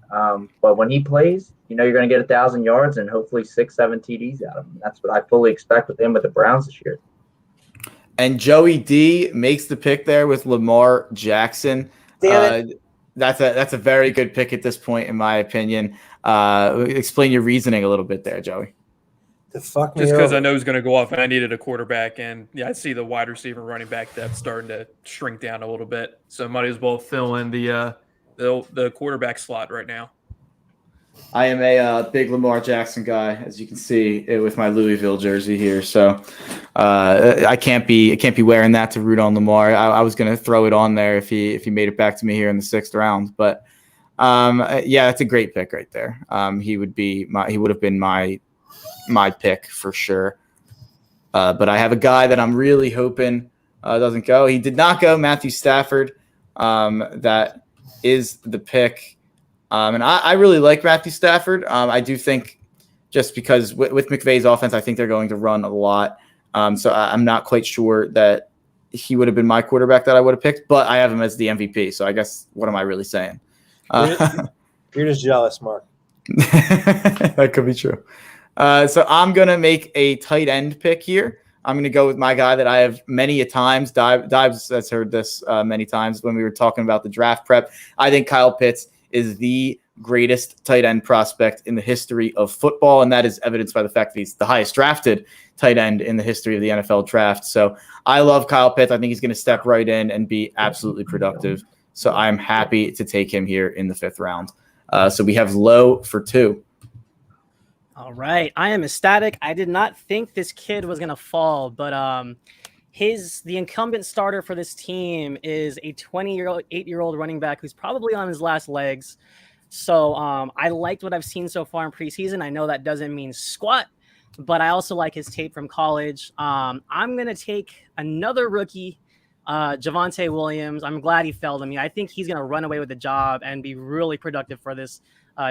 But when he plays, you know you're going to get 1,000 yards and hopefully 6-7 TDs out of him. That's what I fully expect with him with the Browns this year. And Joey D makes the pick there with Lamar Jackson. That's a very good pick at this point, in my opinion. Explain your reasoning a little bit there, Joey. Just because I know he's going to go off, and I needed a quarterback, and yeah, I see the wide receiver, running back depth starting to shrink down a little bit, so might as well fill in the quarterback slot right now. I am a big Lamar Jackson guy, as you can see with my Louisville jersey here. So I can't be wearing that to root on Lamar. I was going to throw it on there if he made it back to me here in the 6th round. But yeah, that's a great pick right there. He would have been my pick for sure. But I have a guy that I'm really hoping doesn't go. He did not go. Matthew Stafford. That is the pick. And I really like Matthew Stafford. I do think just because with McVay's offense, I think they're going to run a lot. So I'm not quite sure that he would have been my quarterback that I would have picked, but I have him as the MVP. So I guess, what am I really saying? You're just jealous, Mark. That could be true. So I'm going to make a tight end pick here. I'm going to go with my guy that I have many a times. Dives has heard this many times when we were talking about the draft prep. I think Kyle Pitts is the greatest tight end prospect in the history of football, and that is evidenced by the fact that he's the highest drafted tight end in the history of the NFL draft. So I love Kyle Pitts. I think he's going to step right in and be absolutely productive. So I'm happy to take him here in the 5th round. So we have Low for 2. All right. I am ecstatic. I did not think this kid was going to fall, but the incumbent starter for this team is a 28-year-old running back who's probably on his last legs. So I liked what I've seen so far in preseason. I know that doesn't mean squat, but I also like his tape from college. I'm going to take another rookie, Javonte Williams. I'm glad he fell to me. I think he's going to run away with the job and be really productive for this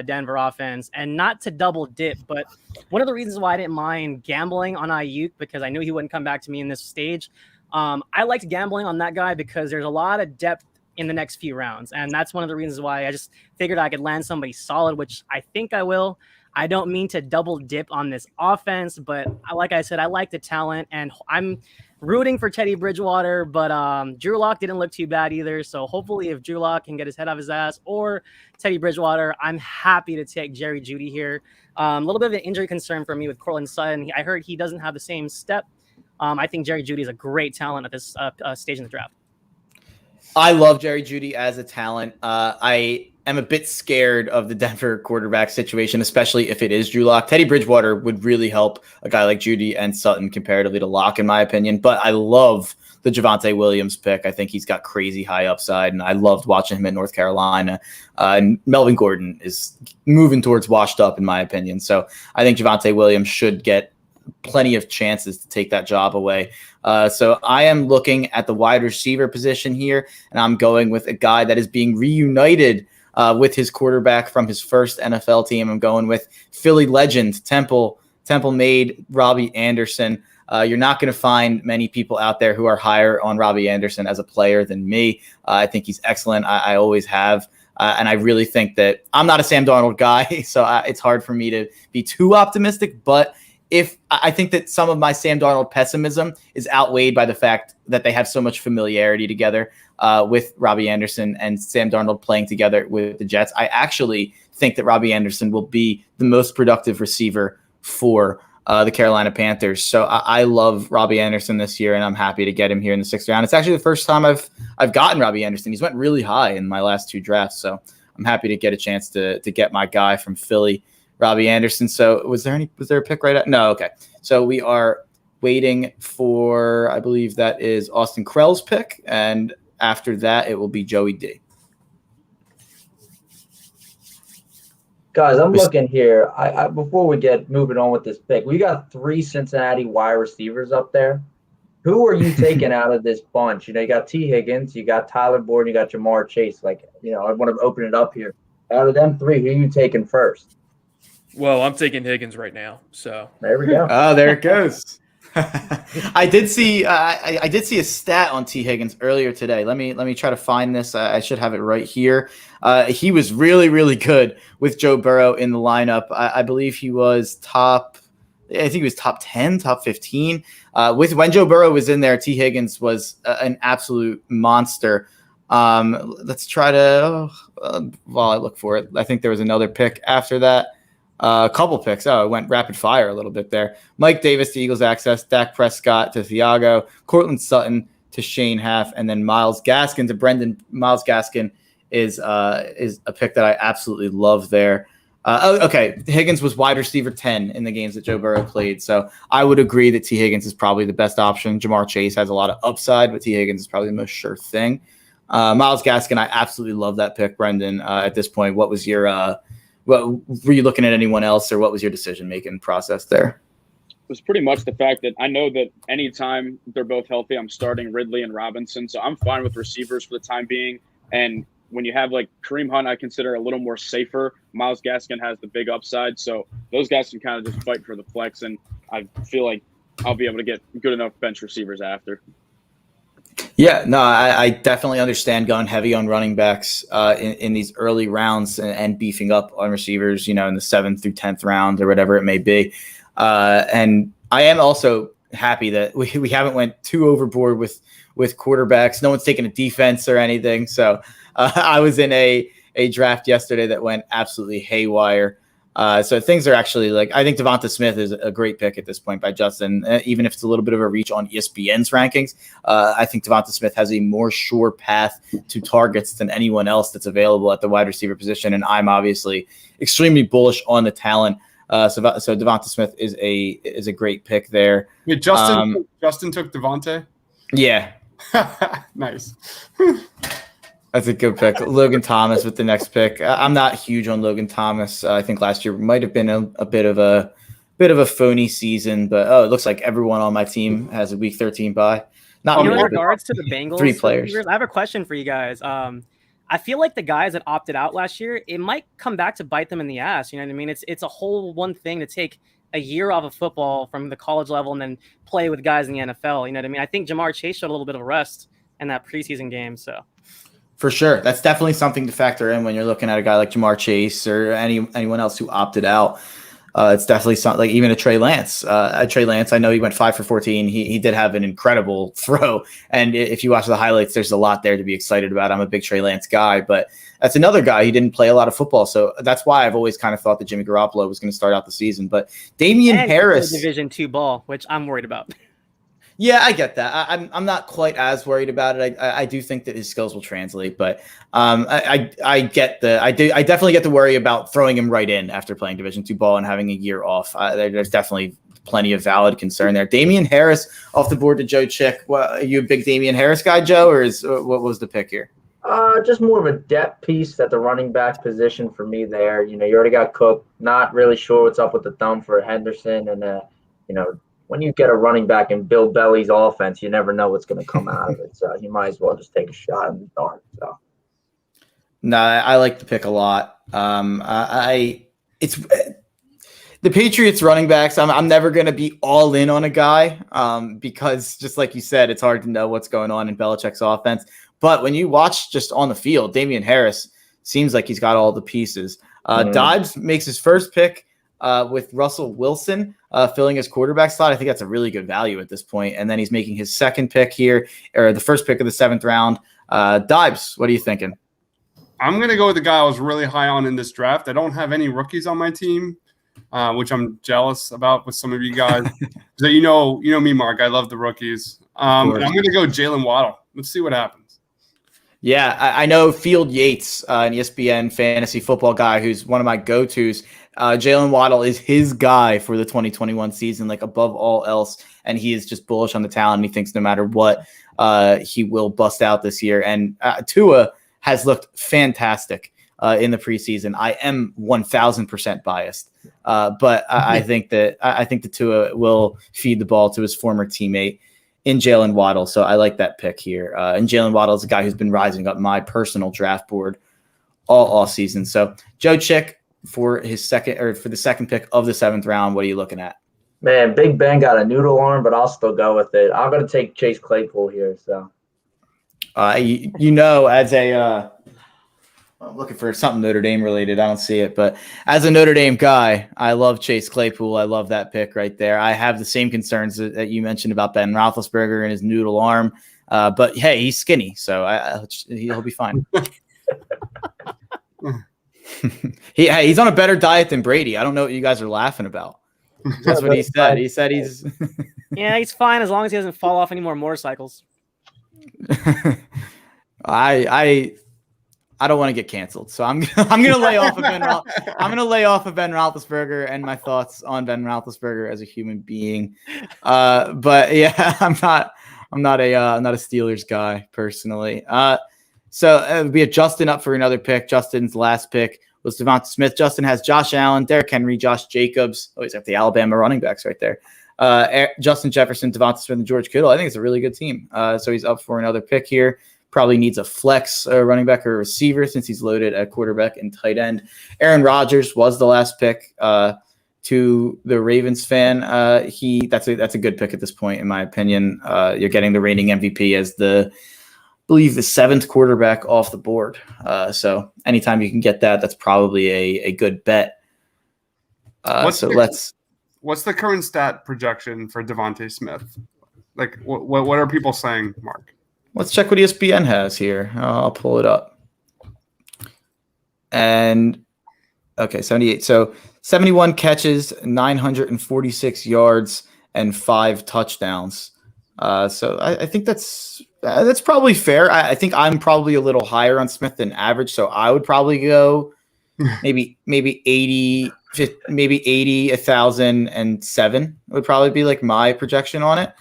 Denver offense. And not to double dip, but one of the reasons why I didn't mind gambling on Ayuk, because I knew he wouldn't come back to me in this stage. I liked gambling on that guy because there's a lot of depth in the next few rounds. And that's one of the reasons why I just figured I could land somebody solid, which I think I will. I don't mean to double dip on this offense, but like I said, I like the talent, and I'm rooting for Teddy Bridgewater, but Drew Lock didn't look too bad either. So hopefully if Drew Lock can get his head off his ass, or Teddy Bridgewater, I'm happy to take Jerry Judy here. A little bit of an injury concern for me with Cortland Sutton. I heard he doesn't have the same step I think Jerry Judy is a great talent at this stage in the draft. I love Jerry Judy as a talent. I am a bit scared of the Denver quarterback situation, especially if it is Drew Lock. Teddy Bridgewater would really help a guy like Judy and Sutton comparatively to Lock, in my opinion. But I love the Javonte Williams pick. I think he's got crazy high upside, and I loved watching him at North Carolina. And Melvin Gordon is moving towards washed up, in my opinion. So I think Javonte Williams should get plenty of chances to take that job away. So I am looking at the wide receiver position here, and I'm going with a guy that is being reunited with his quarterback from his first NFL team. I'm going with Philly legend Temple made Robbie Anderson. You're not going to find many people out there who are higher on Robbie Anderson as a player than me. I think he's excellent. I always have. And I really think that I'm not a Sam Darnold guy, so it's hard for me to be too optimistic. But if I think that some of my Sam Darnold pessimism is outweighed by the fact that they have so much familiarity together with Robbie Anderson and Sam Darnold playing together with the Jets, I actually think that Robbie Anderson will be the most productive receiver for the Carolina Panthers. So I love Robbie Anderson this year, and I'm happy to get him here in the 6th round. It's actually the first time I've gotten Robbie Anderson. He's went really high in my last 2 drafts, so I'm happy to get a chance to get my guy from Philly, Robbie Anderson. So was there a pick right at? No. Okay. So we are waiting for, I believe that is Austin Krell's pick. And after that, it will be Joey D. Guys, I'm looking here. I before we get moving on with this pick, we got 3 Cincinnati wide receivers up there. Who are you taking out of this bunch? You got T. Higgins, you got Tyler Boyd, you got Jamar Chase. I want to open it up here. Out of them 3, who are you taking first? Well, I'm taking Higgins right now. So there we go. Oh, there it goes. I did see a stat on T. Higgins earlier today. Let me try to find this. I should have it right here. He was really, really good with Joe Burrow in the lineup. I believe he was top 10, top 15. When Joe Burrow was in there, T. Higgins was an absolute monster. Let's try to while I look for it. I think there was another pick after that. A couple picks. Oh, it went rapid fire a little bit there. Mike Davis to Eagles access, Dak Prescott to Thiago, Cortland Sutton to Shane Haff, and then Myles Gaskin to Brendan. Myles Gaskin is a pick that I absolutely love there. Okay. Higgins was wide receiver 10 in the games that Joe Burrow played. So I would agree that T. Higgins is probably the best option. Jamar Chase has a lot of upside, but T. Higgins is probably the most sure thing. Myles Gaskin, I absolutely love that pick, Brendan. At this point, what was your were you looking at anyone else, or what was your decision-making process there? It was pretty much the fact that I know that anytime they're both healthy, I'm starting Ridley and Robinson. So I'm fine with receivers for the time being. And when you have Kareem Hunt, I consider a little more safer. Myles Gaskin has the big upside. So those guys can kind of just fight for the flex. And I feel like I'll be able to get good enough bench receivers after. Yeah, no, I definitely understand going heavy on running backs in these early rounds and beefing up on receivers, in the 7th through 10th round or whatever it may be. And I am also happy that we haven't went too overboard with quarterbacks. No one's taken a defense or anything. So I was in a draft yesterday that went absolutely haywire. So things are actually I think Devonta Smith is a great pick at this point by Justin, even if it's a little bit of a reach on ESPN's rankings. I think Devonta Smith has a more sure path to targets than anyone else that's available at the wide receiver position. And I'm obviously extremely bullish on the talent. So Devonta Smith is a great pick there. Wait, Justin took Devonta? Yeah. Nice. That's a good pick. Logan Thomas with the next pick. I'm not huge on Logan Thomas. I think last year might have been a bit of a phony season, but it looks like everyone on my team has a week 13 bye. Not in regards to the Bengals, 3 players. I have a question for you guys. I feel like the guys that opted out last year, it might come back to bite them in the ass. You know what I mean? It's a whole one thing to take a year off of football from the college level and then play with guys in the NFL. You know what I mean? I think Jamar Chase showed a little bit of rest in that preseason game. So. For sure. That's definitely something to factor in when you're looking at a guy like Jamar Chase or anyone else who opted out. It's definitely something even a Trey Lance. I know he went 5 for 14. He did have an incredible throw. And if you watch the highlights, there's a lot there to be excited about. I'm a big Trey Lance guy, but that's another guy. He didn't play a lot of football. So that's why I've always kind of thought that Jimmy Garoppolo was going to start out the season. But Damian Harris. Division II ball, which I'm worried about. Yeah, I get that. I'm not quite as worried about it. I do think that his skills will translate, but I definitely get the worry about throwing him right in after playing Division II ball and having a year off. There's definitely plenty of valid concern there. Damian Harris off the board to Joe Chick. Are you a big Damian Harris guy, Joe, or what was the pick here? Just more of a depth piece at the running back position for me there. You already got Cook. Not really sure what's up with the thumb for Henderson. And, when you get a running back in Bill Belichick's offense, you never know what's going to come out of it. So you might as well just take a shot in the dark. So. No, I like the pick a lot. It's the Patriots running backs. I'm never going to be all in on a guy because just like you said, it's hard to know what's going on in Belichick's offense. But when you watch just on the field, Damian Harris seems like he's got all the pieces. Dobbs makes his first pick with Russell Wilson filling his quarterback slot. I think that's a really good value at this point. And then he's making his second pick here, or the first pick of the 7th round. Dobbs, what are you thinking? I'm going to go with the guy I was really high on in this draft. I don't have any rookies on my team, which I'm jealous about with some of you guys. So you know me, Mark. I love the rookies. I'm going to go Jalen Waddle. Let's see what happens. Yeah, I know Field Yates, an ESPN fantasy football guy who's one of my go-tos. Jalen Waddle is his guy for the 2021 season, like above all else. And he is just bullish on the talent. He thinks no matter what, he will bust out this year. And Tua has looked fantastic in the preseason. I am 1000% biased, but I think that Tua will feed the ball to his former teammate in Jalen Waddle. So I like that pick here. And Jalen Waddle is a guy who's been rising up my personal draft board all season. So Joe Chick for the second pick of the 7th round. What are you looking at? Man, Big Ben got a noodle arm, but I'll still go with it. I'm going to take Chase Claypool here. So, as I'm looking for something Notre Dame related. I don't see it, but as a Notre Dame guy, I love Chase Claypool. I love that pick right there. I have the same concerns that you mentioned about Ben Roethlisberger and his noodle arm, but hey, he's skinny, so he'll be fine. He's on a better diet than Brady. I don't know what you guys are laughing about. That's what he said. He said he's yeah, he's fine as long as he doesn't fall off any more motorcycles. I don't want to get canceled, so I'm gonna lay off of Ben. I'm gonna lay off of Ben Roethlisberger and my thoughts on Ben Roethlisberger as a human being. But yeah, I'm not a Steelers guy personally. So it would be a Justin up for another pick. Justin's last pick was Devonta Smith. Justin has Josh Allen, Derrick Henry, Josh Jacobs. Oh, he's got the Alabama running backs right there. Justin Jefferson, Devonta Smith, and George Kittle. I think it's a really good team. So he's up for another pick here. Probably needs a flex running back or receiver since he's loaded at quarterback and tight end. Aaron Rodgers was the last pick to the Ravens fan. That's a good pick at this point, in my opinion. You're getting the reigning MVP as the 7th quarterback off the board. So anytime you can get that, that's probably a good bet. What's the current stat projection for Devontae Smith? Like, what are people saying, Mark? Let's check what ESPN has here. I'll pull it up. And okay, 78. So 71 catches, 946 yards, and 5 touchdowns. So I think that's probably fair. I think I'm probably a little higher on Smith than average, so I would probably go maybe 80, maybe 80, 1,007 would probably be like my projection on it,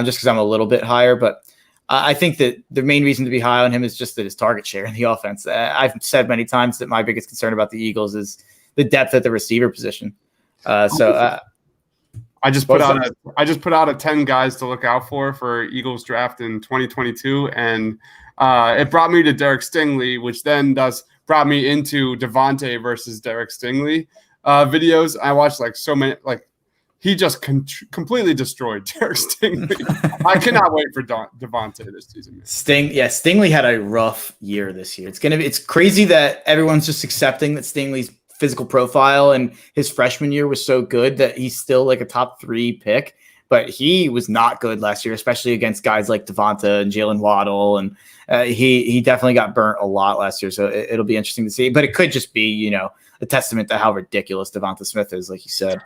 just because I'm a little bit higher. But I think that the main reason to be high on him is just that his target share in the offense. I've said many times that my biggest concern about the Eagles is the depth at the receiver position. I just put out a 10 guys to look out for Eagles draft in 2022, and it brought me to Derek Stingley, which then brought me into Devontae versus Derek Stingley videos. I watched so many, he just completely destroyed Derek Stingley. I cannot wait for Devontae this season. Stingley had a rough year this year. It's crazy that everyone's just accepting that Stingley's physical profile and his freshman year was so good that he's still like a top 3 pick, but he was not good last year, especially against guys like Devonta and Jalen Waddle. And he definitely got burnt a lot last year. So it'll be interesting to see, but it could just be, a testament to how ridiculous Devonta Smith is, like you said.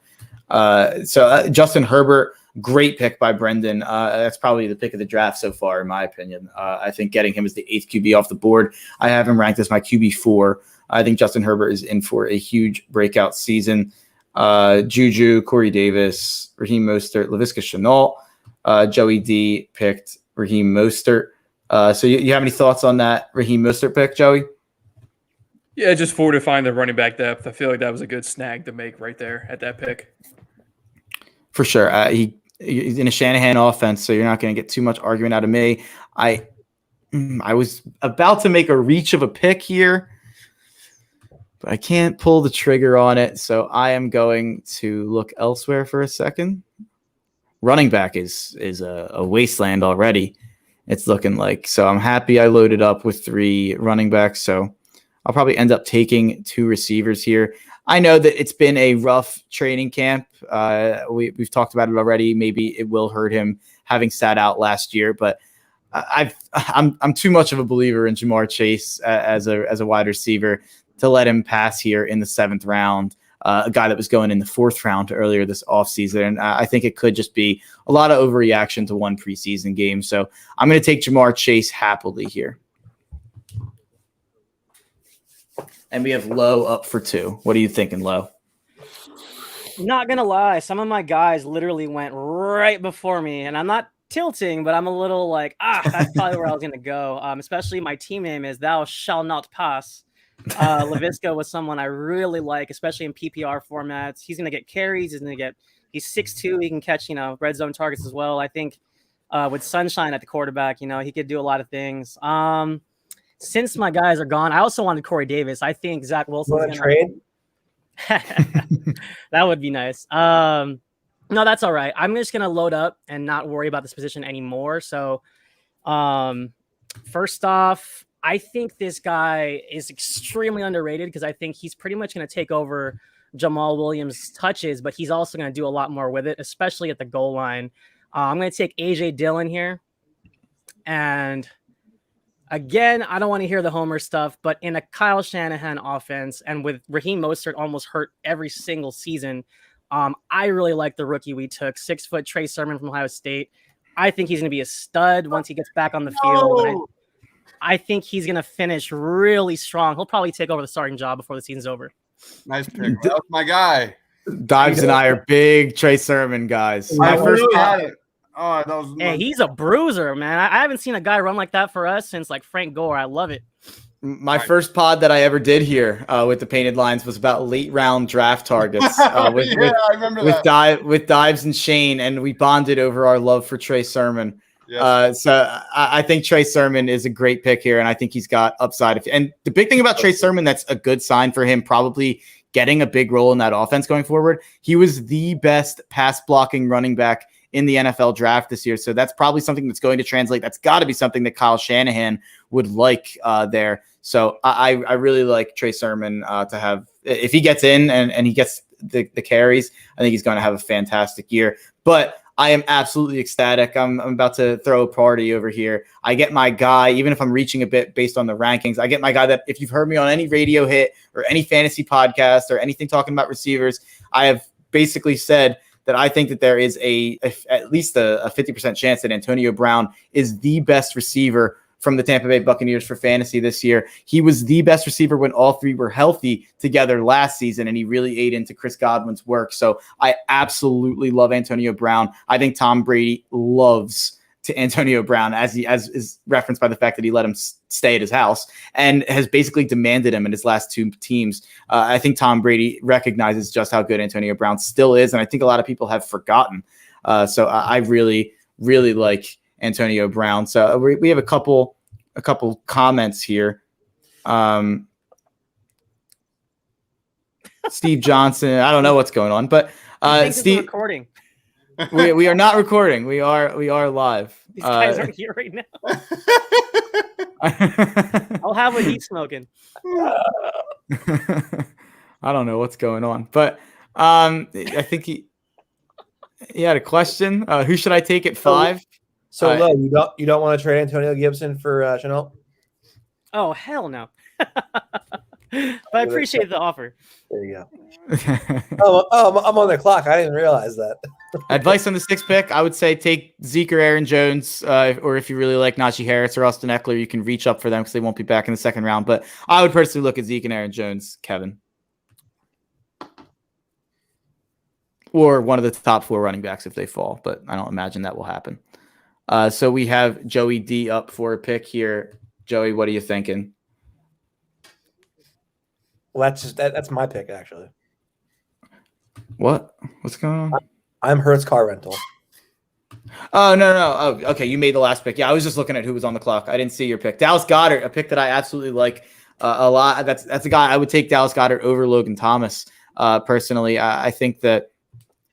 Justin Herbert, great pick by Brendan. That's probably the pick of the draft so far, in my opinion. I think getting him as the 8th QB off the board. I have him ranked as my QB4. I think Justin Herbert is in for a huge breakout season. Juju, Corey Davis, Raheem Mostert, Laviska Shenault. Joey D picked Raheem Mostert. So you have any thoughts on that Raheem Mostert pick, Joey? Yeah, just fortifying the running back depth. I feel like that was a good snag to make right there at that pick. For sure. He's in a Shanahan offense, so you're not going to get too much argument out of me. I was about to make a reach of a pick here, but I can't pull the trigger on it, so I am going to look elsewhere for a second. Running back is a wasteland already. It's looking like. So I'm happy I loaded up with 3 running backs, so I'll probably end up taking 2 receivers here. I know that it's been a rough training camp. We've talked about it already. Maybe it will hurt him having sat out last year, but I'm too much of a believer in Ja'Marr Chase as a wide receiver to let him pass here in the 7th round. A guy that was going in the 4th round earlier this offseason. And I think it could just be a lot of overreaction to one preseason game. So I'm going to take Ja'Marr Chase happily here. And we have Low up for 2. What are you thinking, Low? Not going to lie. Some of my guys literally went right before me. And I'm not tilting, but I'm a little like, that's probably where I was going to go. Especially my team name is Thou Shall Not Pass. Laviska was someone I really like, especially in PPR formats. He's going to get carries. He's 6'2". He can catch, red zone targets as well. I think with Sunshine at the quarterback, he could do a lot of things. Since my guys are gone, I also wanted Corey Davis. I think Zach Wilson's going to trade. That would be nice. No, that's all right. I'm just going to load up and not worry about this position anymore. So first off, I think this guy is extremely underrated because I think he's pretty much going to take over Jamal Williams' touches, but he's also going to do a lot more with it, especially at the goal line. I'm going to take A.J. Dillon here. And again, I don't want to hear the homer stuff, but in a Kyle Shanahan offense and with Raheem Mostert almost hurt every single season, I really like the rookie we took, 6-foot Trey Sermon from Ohio State. I think he's going to be a stud once he gets back on the field. I think he's going to finish really strong. He'll probably take over the starting job before the season's over. Nice pick. That was my guy. Dives and I are big Trey Sermon guys. My first pod. Oh, that was Hey, he's a bruiser, man. I haven't seen a guy run like that for us since like Frank Gore. I love it. My first pod that I ever did here with the Painted Lines was about late round draft targets I remember that. with Dives and Shane, and we bonded over our love for Trey Sermon. Yes. So I think Trey Sermon is a great pick here, and I think he's got upside. And the big thing about Trey Sermon that's a good sign for him probably getting a big role in that offense going forward, he was the best pass blocking running back in the NFL draft this year. So that's probably something that's going to translate. That's got to be something that Kyle Shanahan would like there. So I really like Trey Sermon to have, if he gets in and he gets the carries, I think he's going to have a fantastic year. But I am absolutely ecstatic. I'm about to throw a party over here. I get my guy, even if I'm reaching a bit based on the rankings, I get my guy that if you've heard me on any radio hit or any fantasy podcast or anything talking about receivers, I have basically said that I think that there is at least a 50% chance that Antonio Brown is the best receiver from the Tampa Bay Buccaneers for fantasy this year. He was the best receiver when all 3 were healthy together last season, and he really ate into Chris Godwin's work. So I absolutely love Antonio Brown. I think Tom Brady loves to Antonio Brown, as is referenced by the fact that he let him stay at his house and has basically demanded him in his last 2 teams. I think Tom Brady recognizes just how good Antonio Brown still is, and I think a lot of people have forgotten. So I really, really like Antonio Brown. So we have a couple comments here. Steve Johnson, I don't know what's going on, but Steve, recording. we are not recording. We are live. These guys aren't here right now. I'll have what he's smoking. I don't know what's going on, but I think he had a question. Who should I take at 5? So Lo, you don't want to trade Antonio Gibson for Shenault? Oh, hell no. I appreciate the offer. There you go. I'm on the clock. I didn't realize that. Advice on the 6th pick, I would say take Zeke or Aaron Jones, or if you really like Najee Harris or Austin Eckler, you can reach up for them because they won't be back in the 2nd round. But I would personally look at Zeke and Aaron Jones, Kevin. Or one of the top 4 running backs if they fall, but I don't imagine that will happen. So we have Joey D up for a pick here. Joey, what are you thinking? Well, that's my pick, actually. What's going on? I'm Hertz car rental. Oh, no. Oh, okay. You made the last pick. Yeah, I was just looking at who was on the clock. I didn't see your pick. Dallas Goddard, a pick that I absolutely like a lot. That's a guy I would take Dallas Goddard over Logan Thomas. Personally, I think that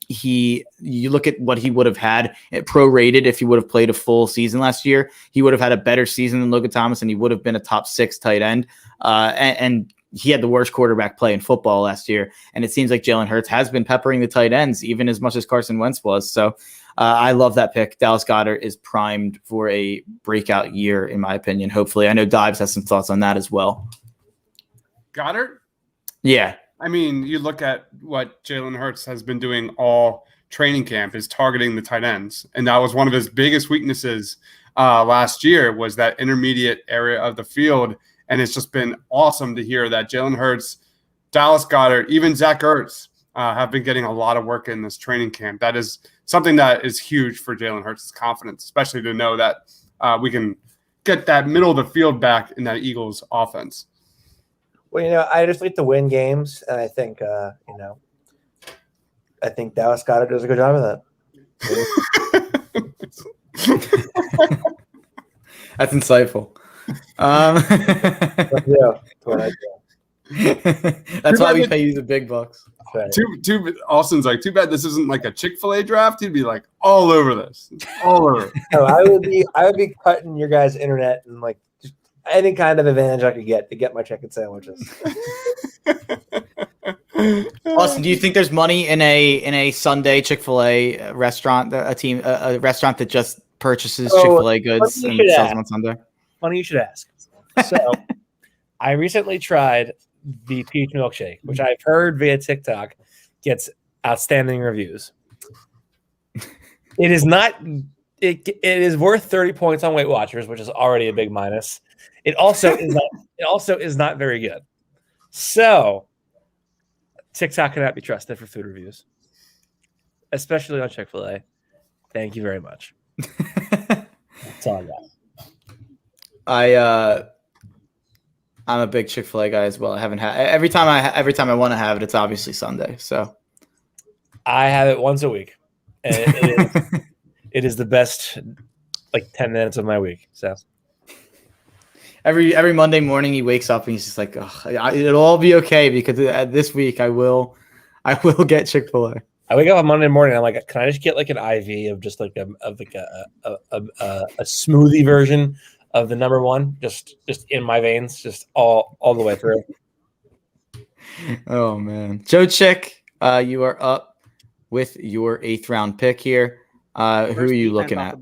you look at what he would have had prorated if he would have played a full season last year. He would have had a better season than Logan Thomas, and he would have been a top 6 tight end. And he had the worst quarterback play in football last year. And it seems like Jalen Hurts has been peppering the tight ends even as much as Carson Wentz was. So I love that pick. Dallas Goddard is primed for a breakout year, in my opinion. Hopefully, I know Dives has some thoughts on that as well. Goddard? Yeah. I mean, you look at what Jalen Hurts has been doing all training camp is targeting the tight ends. And that was one of his biggest weaknesses last year was that intermediate area of the field. And it's just been awesome to hear that Jalen Hurts, Dallas Goddard, even Zach Ertz have been getting a lot of work in this training camp. That is something that is huge for Jalen Hurts' confidence, especially to know that we can get that middle of the field back in that Eagles offense. Well, I just like to win games, and I think, I think Dallas Goddard does a good job of that. That's insightful. That's why we pay you the big bucks. Right. Austin's like, too bad this isn't like a Chick-fil-A draft. He'd be like all over this, all over. No, I would be cutting your guys' internet and like just any kind of advantage I could get to get my chicken sandwiches. Austin, do you think there's money in a Sunday Chick-fil-A restaurant, a restaurant that just purchases Chick-fil-A goods and sells them on Sunday? Funny you should ask. So I recently tried the peach milkshake, which I've heard via TikTok gets outstanding reviews. It is not. It is worth 30 points on Weight Watchers, which is already a big minus. It also is not. It also is not very good. So TikTok cannot be trusted for food reviews, especially on Chick-fil-A. Thank you very much. That's all I got. I'm a big Chick-fil-A guy as well. I haven't had every time I want to have it. It's obviously Sunday, so I have it once a week, and it is the best 10 minutes of my week. So every Monday morning he wakes up and he's just like, oh, it'll all be okay because this week I will get Chick-fil-A. I wake up on Monday morning. I'm like, can I just get an IV of just a smoothie version of the number one, just in my veins, just all the way through. Oh man, Joe Chick, you are up with your 8th round pick here. Who are you looking at?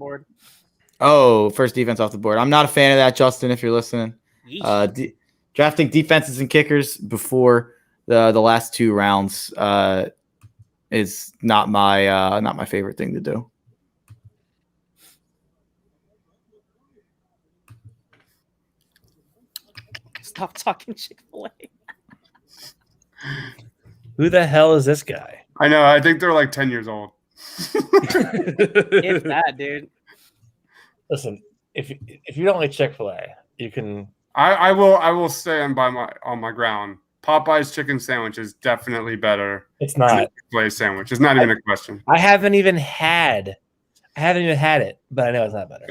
First defense off the board. I'm not a fan of that, Justin. If you're listening, drafting defenses and kickers before the last 2 rounds is not my favorite thing to do. Stop talking Chick-fil-A. Who the hell is this guy? I know. I think they're 10 years old. It's that, dude. Listen, if you don't like Chick-fil-A, you can. I will stand on my ground. Popeye's chicken sandwich is definitely better. It's not. Chick-fil-A sandwich. It's not even a question. I haven't even had it, but I know it's not better.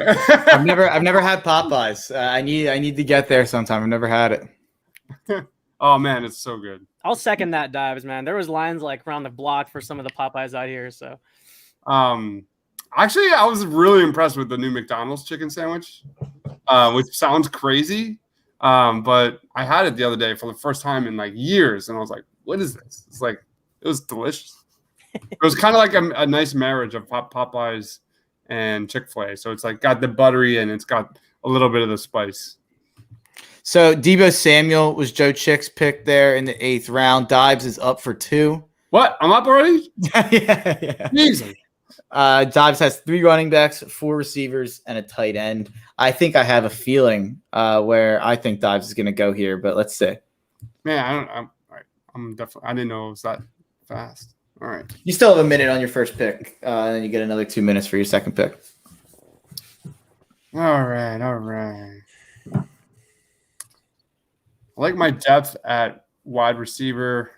I've never had Popeyes. I need to get there sometime. I've never had it. Oh man, it's so good. I'll second that, Dives, man. There was lines around the block for some of the Popeyes out here. So, actually, I was really impressed with the new McDonald's chicken sandwich, which sounds crazy, but I had it the other day for the first time in years, and I was like, "What is this?" It was delicious. It was kind of like a nice marriage of Popeyes and Chick-fil-A. So it's got the buttery and it's got a little bit of the spice. So Deebo Samuel was Joe Chick's pick there in the 8th round. Dives is up for 2. What? I'm up already? yeah. Jesus. Dives has 3 running backs, 4 receivers, and a tight end. I think I have a feeling where I think Dives is going to go here, but let's see. Man, I'm definitely. I didn't know it was that fast. All right. You still have a minute on your first pick, and then you get another 2 minutes for your second pick. All right. I like my depth at wide receiver.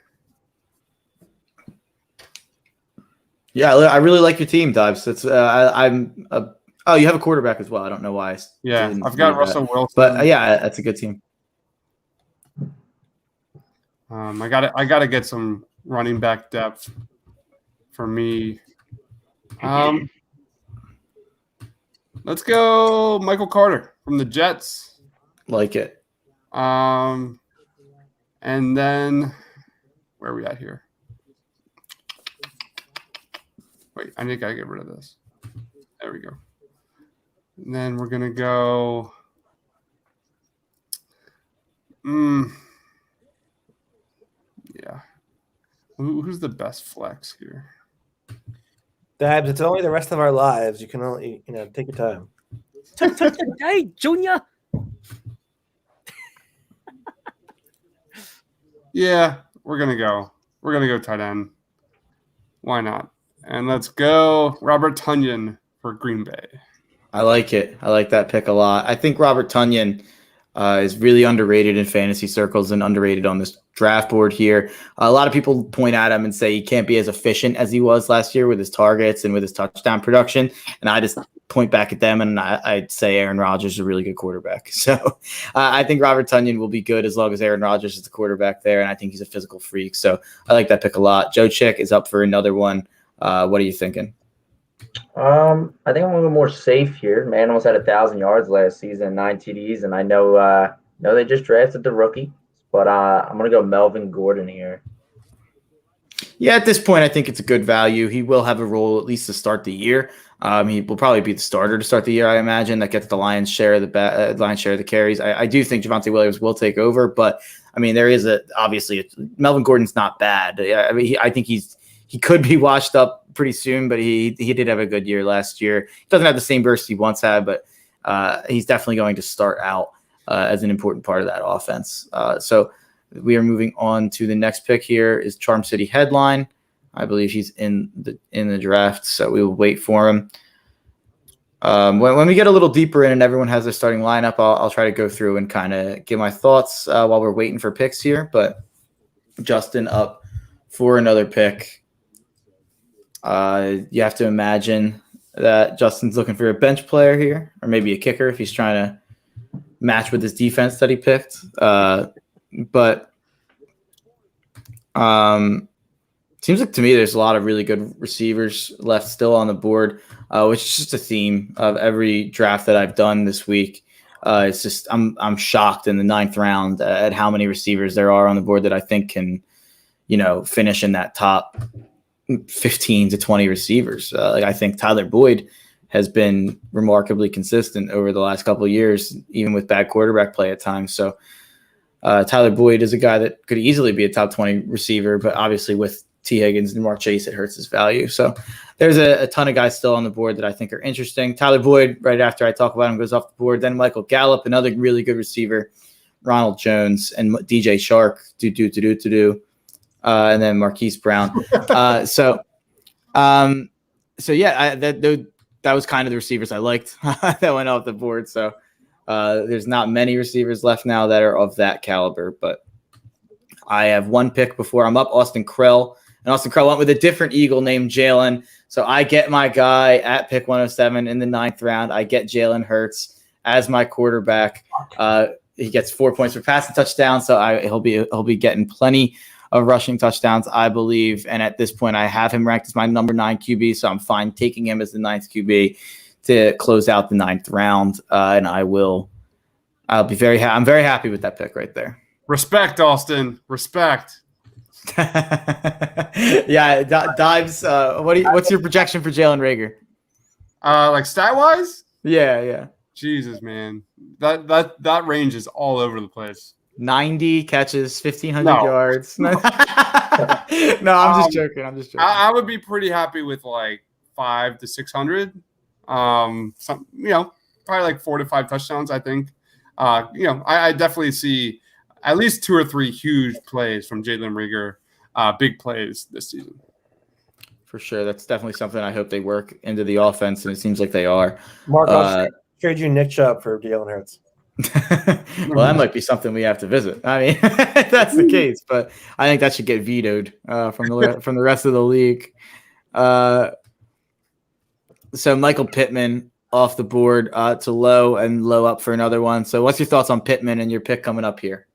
Yeah, I really like your team, Dives. It's oh, you have a quarterback as well. I don't know why. Yeah, I've got Russell Wilson, but yeah, that's a good team. I gotta get some running back depth for me. Let's go Michael Carter from the Jets. Like it. And then where are we at here? Wait, I gotta get rid of this. There we go. And then we're gonna go. Yeah. Who's the best flex here? Dabs, it's only the rest of our lives. You can only, take your time. Hey, Junior. Yeah, we're gonna go tight end. Why not? And let's go Robert Tonyan for Green Bay. I like it. I like that pick a lot. I think Robert Tonyan is really underrated in fantasy circles and underrated on this draft board here. A lot of people point at him and say he can't be as efficient as he was last year with his targets and with his touchdown production. And I just point back at them and I'd say Aaron Rodgers is a really good quarterback. So I think Robert Tonyan will be good as long as Aaron Rodgers is the quarterback there. And I think he's a physical freak. So I like that pick a lot. Joe Chick is up for another one. What are you thinking? I think I'm a little more safe here. Man almost had 1,000 yards last season, 9 TDs, and I know they just drafted the rookie, but I'm gonna go Melvin Gordon here. Yeah, at this point, I think it's a good value. He will have a role at least to start the year. He will probably be the starter to start the year, I imagine. That gets the lion's share of the carries. I do think Javonte Williams will take over, but I mean, there is obviously Melvin Gordon's not bad. I mean, I think he could be washed up pretty soon, but he did have a good year last year. He doesn't have the same burst he once had, but he's definitely going to start out as an important part of that offense. So we are moving on to the next pick here is Charm City Headline. I believe he's in the draft, so we will wait for him. When we get a little deeper in and everyone has their starting lineup, I'll try to go through and kind of give my thoughts while we're waiting for picks here. But Justin up for another pick. You have to imagine that Justin's looking for a bench player here, or maybe a kicker if he's trying to match with his defense that he picked. But seems like to me there's a lot of really good receivers left still on the board, which is just a theme of every draft that I've done this week. It's just I'm shocked in the 9th round at how many receivers there are on the board that I think can, finish in that top 15 to 20 receivers. I think Tyler Boyd has been remarkably consistent over the last couple of years, even with bad quarterback play at times. So Tyler Boyd is a guy that could easily be a top 20 receiver, but obviously with T. Higgins and Mark Chase, it hurts his value. So there's a ton of guys still on the board that I think are interesting. Tyler Boyd, right after I talk about him, goes off the board. Then Michael Gallup, another really good receiver, Ronald Jones, and DJ Shark, and then Marquise Brown. So yeah, that was kind of the receivers I liked that went off the board. So there's not many receivers left now that are of that caliber, but I have one pick before I'm up, Austin Krell. And Austin Krell went with a different Eagle named Jalen. So I get my guy at pick 107 in the 9th round. I get Jalen Hurts as my quarterback. He gets 4 points for passing touchdown, so he'll be getting plenty of rushing touchdowns, I believe. And at this point, I have him ranked as my number 9 QB, so I'm fine taking him as the 9th QB to close out the 9th round. And I'm very happy with that pick right there. Respect, Austin. Respect. Yeah, Dives. What's your projection for Jalen Reagor? Like stat wise? Yeah. Jesus, man. that range is all over the place. 90 catches, 1,500 No. yards. No, I'm just joking. I would be pretty happy with like 500 to 600. Probably like 4 to 5 touchdowns. I think. I definitely see at least 2 or 3 huge plays from Jalen Reagor, big plays this season. For sure, that's definitely something I hope they work into the offense, and it seems like they are. Mark, I'll trade you Nick Chubb for Jalen Hurts. Well, that might be something we have to visit. I mean, if that's the case, but I think that should get vetoed from the rest of the league. So Michael Pittman off the board to low and low up for another one. So what's your thoughts on Pittman and your pick coming up here?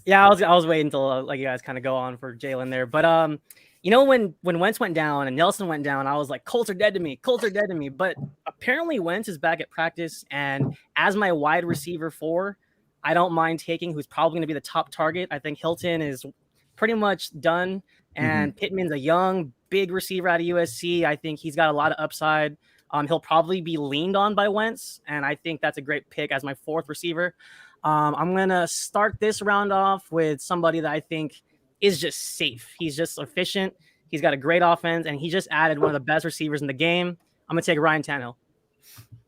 Yeah, I was waiting until like you guys kind of go on for Jalen there, but when Wentz went down and Nelson went down, I was like, Colts are dead to me. But apparently Wentz is back at practice, and as my wide receiver 4, I don't mind taking who's probably going to be the top target. I think Hilton is pretty much done, and Pittman's a young, big receiver out of USC. I think he's got a lot of upside. He'll probably be leaned on by Wentz, and I think that's a great pick as my 4th receiver. I'm going to start this round off with somebody that I think is just safe. He's just efficient. He's got a great offense, and he just added one of the best receivers in the game. I'm going to take Ryan Tannehill.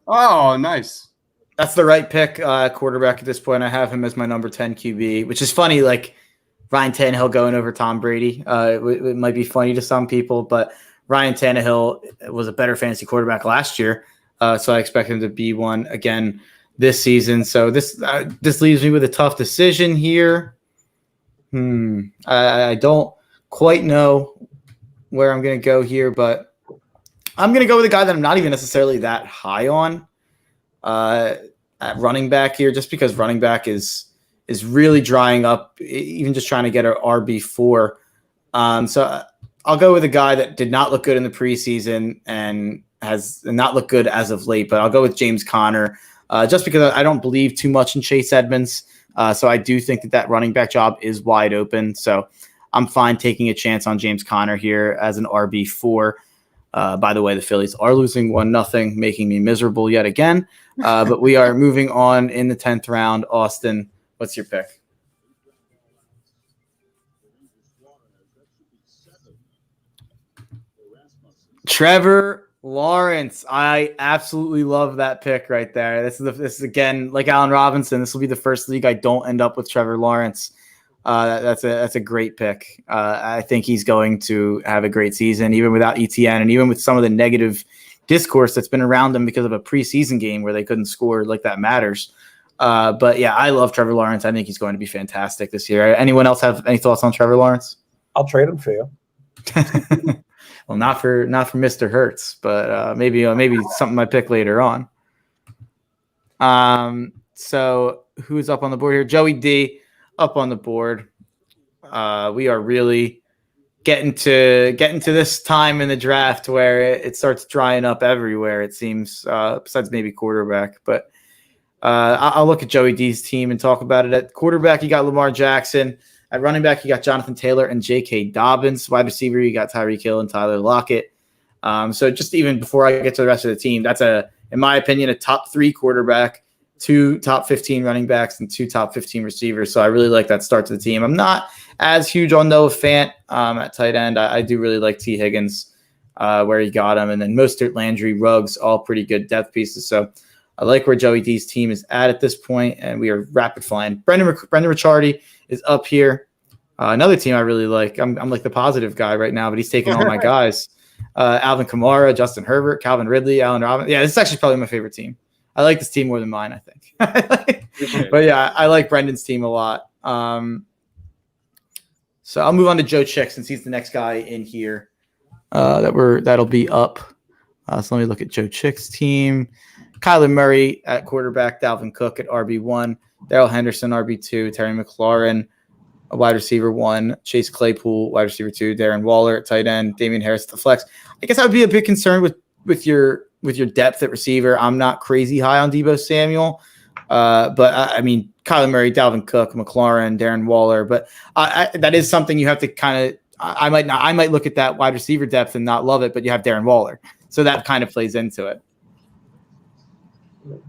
Oh, nice. That's the right pick, quarterback at this point. I have him as my number 10 QB, which is funny, like Ryan Tannehill going over Tom Brady. It might be funny to some people, but Ryan Tannehill was a better fantasy quarterback last year, so I expect him to be one again this season. So this leaves me with a tough decision here. I don't quite know where I'm going to go here, but I'm going to go with a guy that I'm not even necessarily that high on at running back here, just because running back is really drying up, even just trying to get an RB4. So I'll go with a guy that did not look good in the preseason and has not looked good as of late, but I'll go with James Conner just because I don't believe too much in Chase Edmonds. So I do think that running back job is wide open. So I'm fine taking a chance on James Conner here as an RB4. By the way, the Phillies are losing 1-0, making me miserable yet again. But we are moving on in the 10th round. Austin, what's your pick? Trevor Lawrence. I absolutely love that pick right there. This is again, like Allen Robinson. This will be the first league I don't end up with Trevor Lawrence. That's a great pick. I think he's going to have a great season, even without ETN and even with some of the negative discourse that's been around them because of a preseason game where they couldn't score like that matters. But yeah, I love Trevor Lawrence. I think he's going to be fantastic this year. Anyone else have any thoughts on Trevor Lawrence? I'll trade him for you. Well, not for Mr. Hurts, but maybe something I pick later on. So who's up on the board here? Joey D up on the board. We are really getting to this time in the draft where it starts drying up everywhere, it seems, besides maybe quarterback. But I'll look at Joey D's team and talk about it. At quarterback, you got Lamar Jackson. At running back, you got Jonathan Taylor and J.K. Dobbins. Wide receiver, you got Tyreek Hill and Tyler Lockett. So just even before I get to the rest of the team, that's in my opinion, a top 3 quarterback, 2 top 15 running backs, and 2 top 15 receivers. So I really like that start to the team. I'm not as huge on Noah Fant at tight end. I do really like T. Higgins where he got him. And then Mostert, Landry, Ruggs, all pretty good depth pieces. So I like where Joey D's team is at this point, and we are rapid flying. Brendan Riccardi is up here. Another team I really like. I'm like the positive guy right now, but he's taking all my guys. Alvin Kamara, Justin Herbert, Calvin Ridley, Allen Robinson. Yeah, this is actually probably my favorite team. I like this team more than mine, I think. But yeah, I like Brendan's team a lot. So I'll move on to Joe Chick since he's the next guy in here that'll be up. So let me look at Joe Chick's team. Kyla Murray at quarterback, Dalvin Cook at RB1, Daryl Henderson RB2, Terry McLaurin a wide receiver 1, Chase Claypool wide receiver 2, Darren Waller at tight end, Damian Harris at the flex. I guess I would be a bit concerned with your depth at receiver. I'm not crazy high on Deebo Samuel, but I mean Kyler Murray, Dalvin Cook, McLaurin, Darren Waller. But that is something you have to kind of. I might look at that wide receiver depth and not love it, but you have Darren Waller, so that kind of plays into it.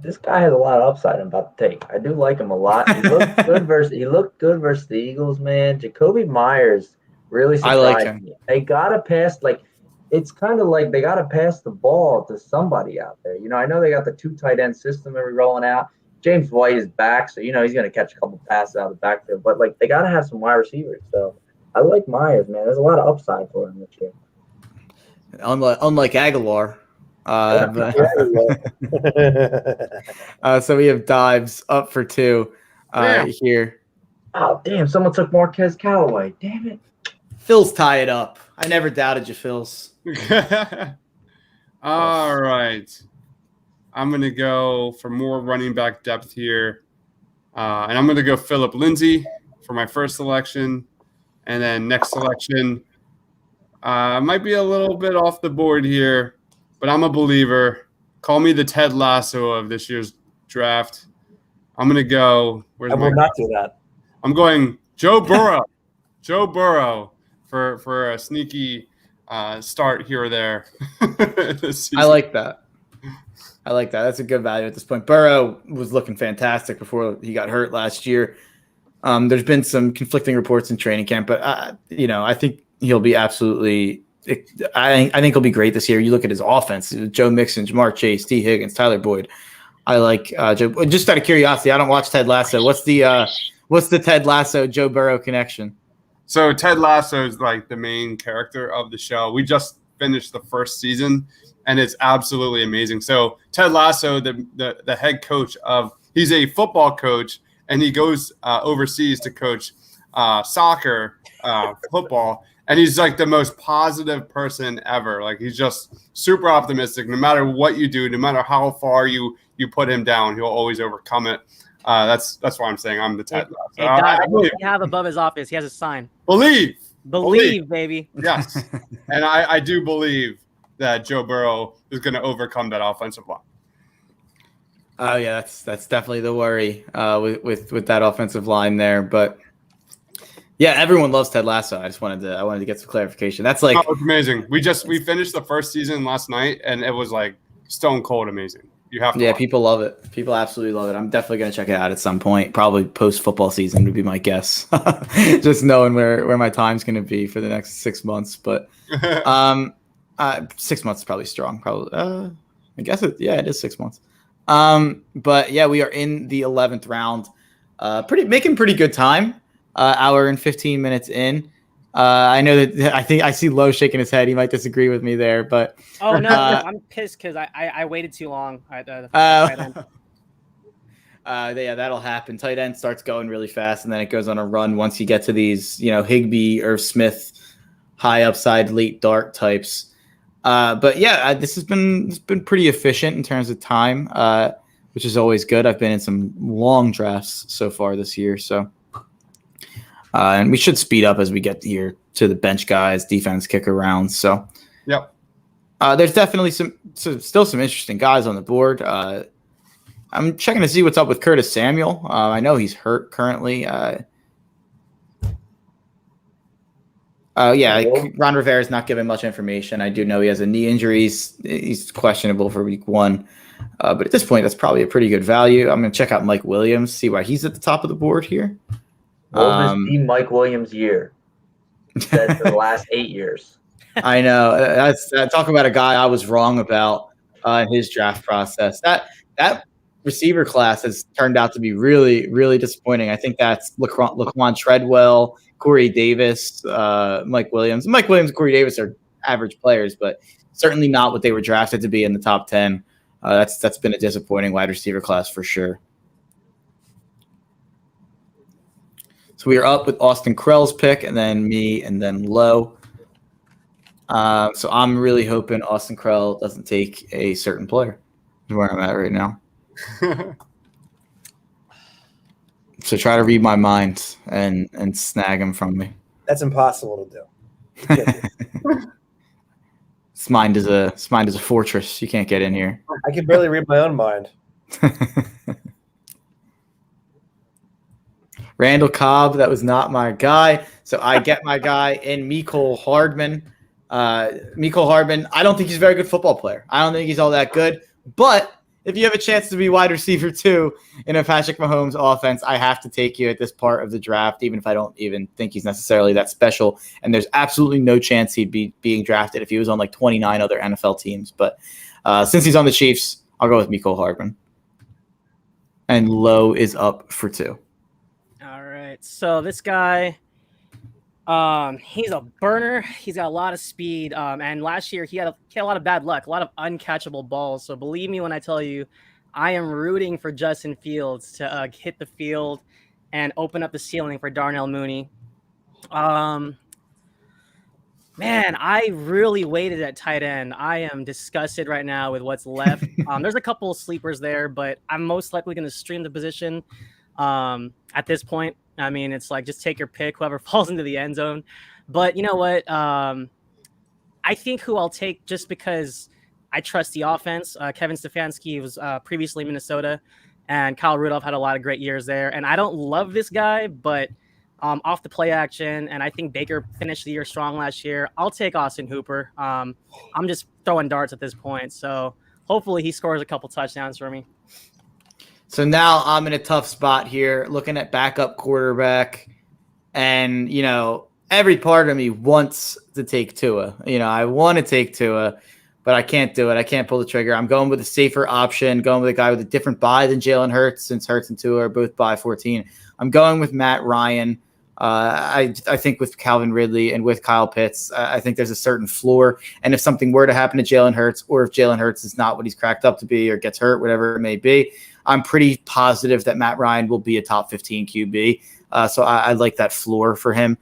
this guy has a lot of upside I'm about to take. I do like him a lot. He looked good versus the Eagles, man. Jacoby Myers really surprised like him. me. They gotta pass it's kind of like they gotta pass the ball to somebody out there. I know they got the 2 tight end system every rolling out. James White is back, so he's gonna catch a couple passes out of the backfield. But they gotta have some wide receivers. So I like Myers, man. There's a lot of upside for him this year. Unlike Aguilar. So we have Dives up for 2 here. Oh, damn. Someone took Marquez Callaway. Damn it. Phil's tie it up. I never doubted you, Phil's. All right. I'm going to go for more running back depth here. And I'm going to go Phillip Lindsay for my first selection. And then next selection might be a little bit off the board here, but I'm a believer. Call me the Ted Lasso of this year's draft. I'm going to go. I will not do that. I'm going Joe Burrow. Joe Burrow for a sneaky start here or there. I like that. That's a good value at this point. Burrow was looking fantastic before he got hurt last year. There's been some conflicting reports in training camp, but I think he'll be absolutely. I think he'll be great this year. You look at his offense: Joe Mixon, Jamar Chase, T. Higgins, Tyler Boyd. I like Joe. Just out of curiosity, I don't watch Ted Lasso. What's the Ted Lasso Joe Burrow connection? So Ted Lasso is like the main character of the show. We just finished the first season, and it's absolutely amazing. So Ted Lasso, the head coach he's a football coach, and he goes overseas to coach soccer, football, and he's like the most positive person ever. Like he's just super optimistic. No matter what you do, no matter how far you put him down, he'll always overcome it. That's why I'm saying I'm the Ted Lasso. What do you have above his office? He has a sign. Believe, baby. Yes, and I do believe that Joe Burrow is going to overcome that offensive line. Oh yeah, that's definitely the worry with that offensive line there. But yeah, everyone loves Ted Lasso. I wanted to get some clarification. That's like it's amazing. We finished the first season last night, and it was like stone cold amazing. You have to. Yeah, people love it. People absolutely love it. I'm definitely gonna check it out at some point. Probably post football season would be my guess. Just knowing where my time's gonna be for the next 6 months. But 6 months is probably strong. Probably I guess it is 6 months. But yeah, we are in the 11th round. Making pretty good time. Hour and 15 minutes in. I know that I think I see Lowe shaking his head. He might disagree with me there, but no, I'm pissed because I waited too long. Yeah, that'll happen. Tight end starts going really fast, and then it goes on a run once you get to these, Higbee or Smith, high upside, late dart types. But yeah, this has been pretty efficient in terms of time, which is always good. I've been in some long drafts so far this year, so. And we should speed up as we get here to the bench guys, defense kicker rounds. So, yep. There's definitely still some interesting guys on the board. I'm checking to see what's up with Curtis Samuel. I know he's hurt currently. Ron Rivera's not giving much information. I do know he has a knee injury. He's questionable for week 1. But at this point, that's probably a pretty good value. I'm going to check out Mike Williams, see why he's at the top of the board here. What was the Mike Williams year? Said for the last 8 years. I know. Talk about a guy I was wrong about in his draft process. That receiver class has turned out to be really, really disappointing. I think that's Laquan Treadwell, Corey Davis, Mike Williams. Mike Williams and Corey Davis are average players, but certainly not what they were drafted to be in the top 10. That's been a disappointing wide receiver class for sure. So we are up with Austin Krell's pick, and then me, and then Lowe. So I'm really hoping Austin Krell doesn't take a certain player. Is where I'm at right now. So try to read my mind and snag him from me. That's impossible to do. This mind is a fortress. You can't get in here. I can barely read my own mind. Randall Cobb, that was not my guy. So I get my guy in Mecole Hardman. Mecole Hardman, I don't think he's a very good football player. I don't think he's all that good. But if you have a chance to be wide receiver 2 in a Patrick Mahomes offense, I have to take you at this part of the draft, even if I don't even think he's necessarily that special. And there's absolutely no chance he'd be being drafted if he was on like 29 other NFL teams. But since he's on the Chiefs, I'll go with Mecole Hardman. And Lowe is up for 2. All right. So this guy, he's a burner. He's got a lot of speed. And last year he had a lot of bad luck, a lot of uncatchable balls. So believe me when I tell you, I am rooting for Justin Fields to hit the field and open up the ceiling for Darnell Mooney. Man, I really waited at tight end. I am disgusted right now with what's left. There's a couple of sleepers there, but I'm most likely going to stream the position at this point. I mean, it's like just take your pick, whoever falls into the end zone. But you know what? I think who I'll take just because I trust the offense. Kevin Stefanski was previously Minnesota, and Kyle Rudolph had a lot of great years there. And I don't love this guy, but off the play action, and I think Baker finished the year strong last year. I'll take Austin Hooper. I'm just throwing darts at this point. So hopefully he scores a couple touchdowns for me. So now I'm in a tough spot here, looking at backup quarterback, and every part of me wants to take Tua. I want to take Tua, but I can't do it. I can't pull the trigger. I'm going with a safer option, going with a guy with a different bye than Jalen Hurts, since Hurts and Tua are both bye 14. I'm going with Matt Ryan. I think with Calvin Ridley and with Kyle Pitts, I think there's a certain floor. And if something were to happen to Jalen Hurts, or if Jalen Hurts is not what he's cracked up to be or gets hurt, whatever it may be, I'm pretty positive that Matt Ryan will be a top 15 QB. So I like that floor for him.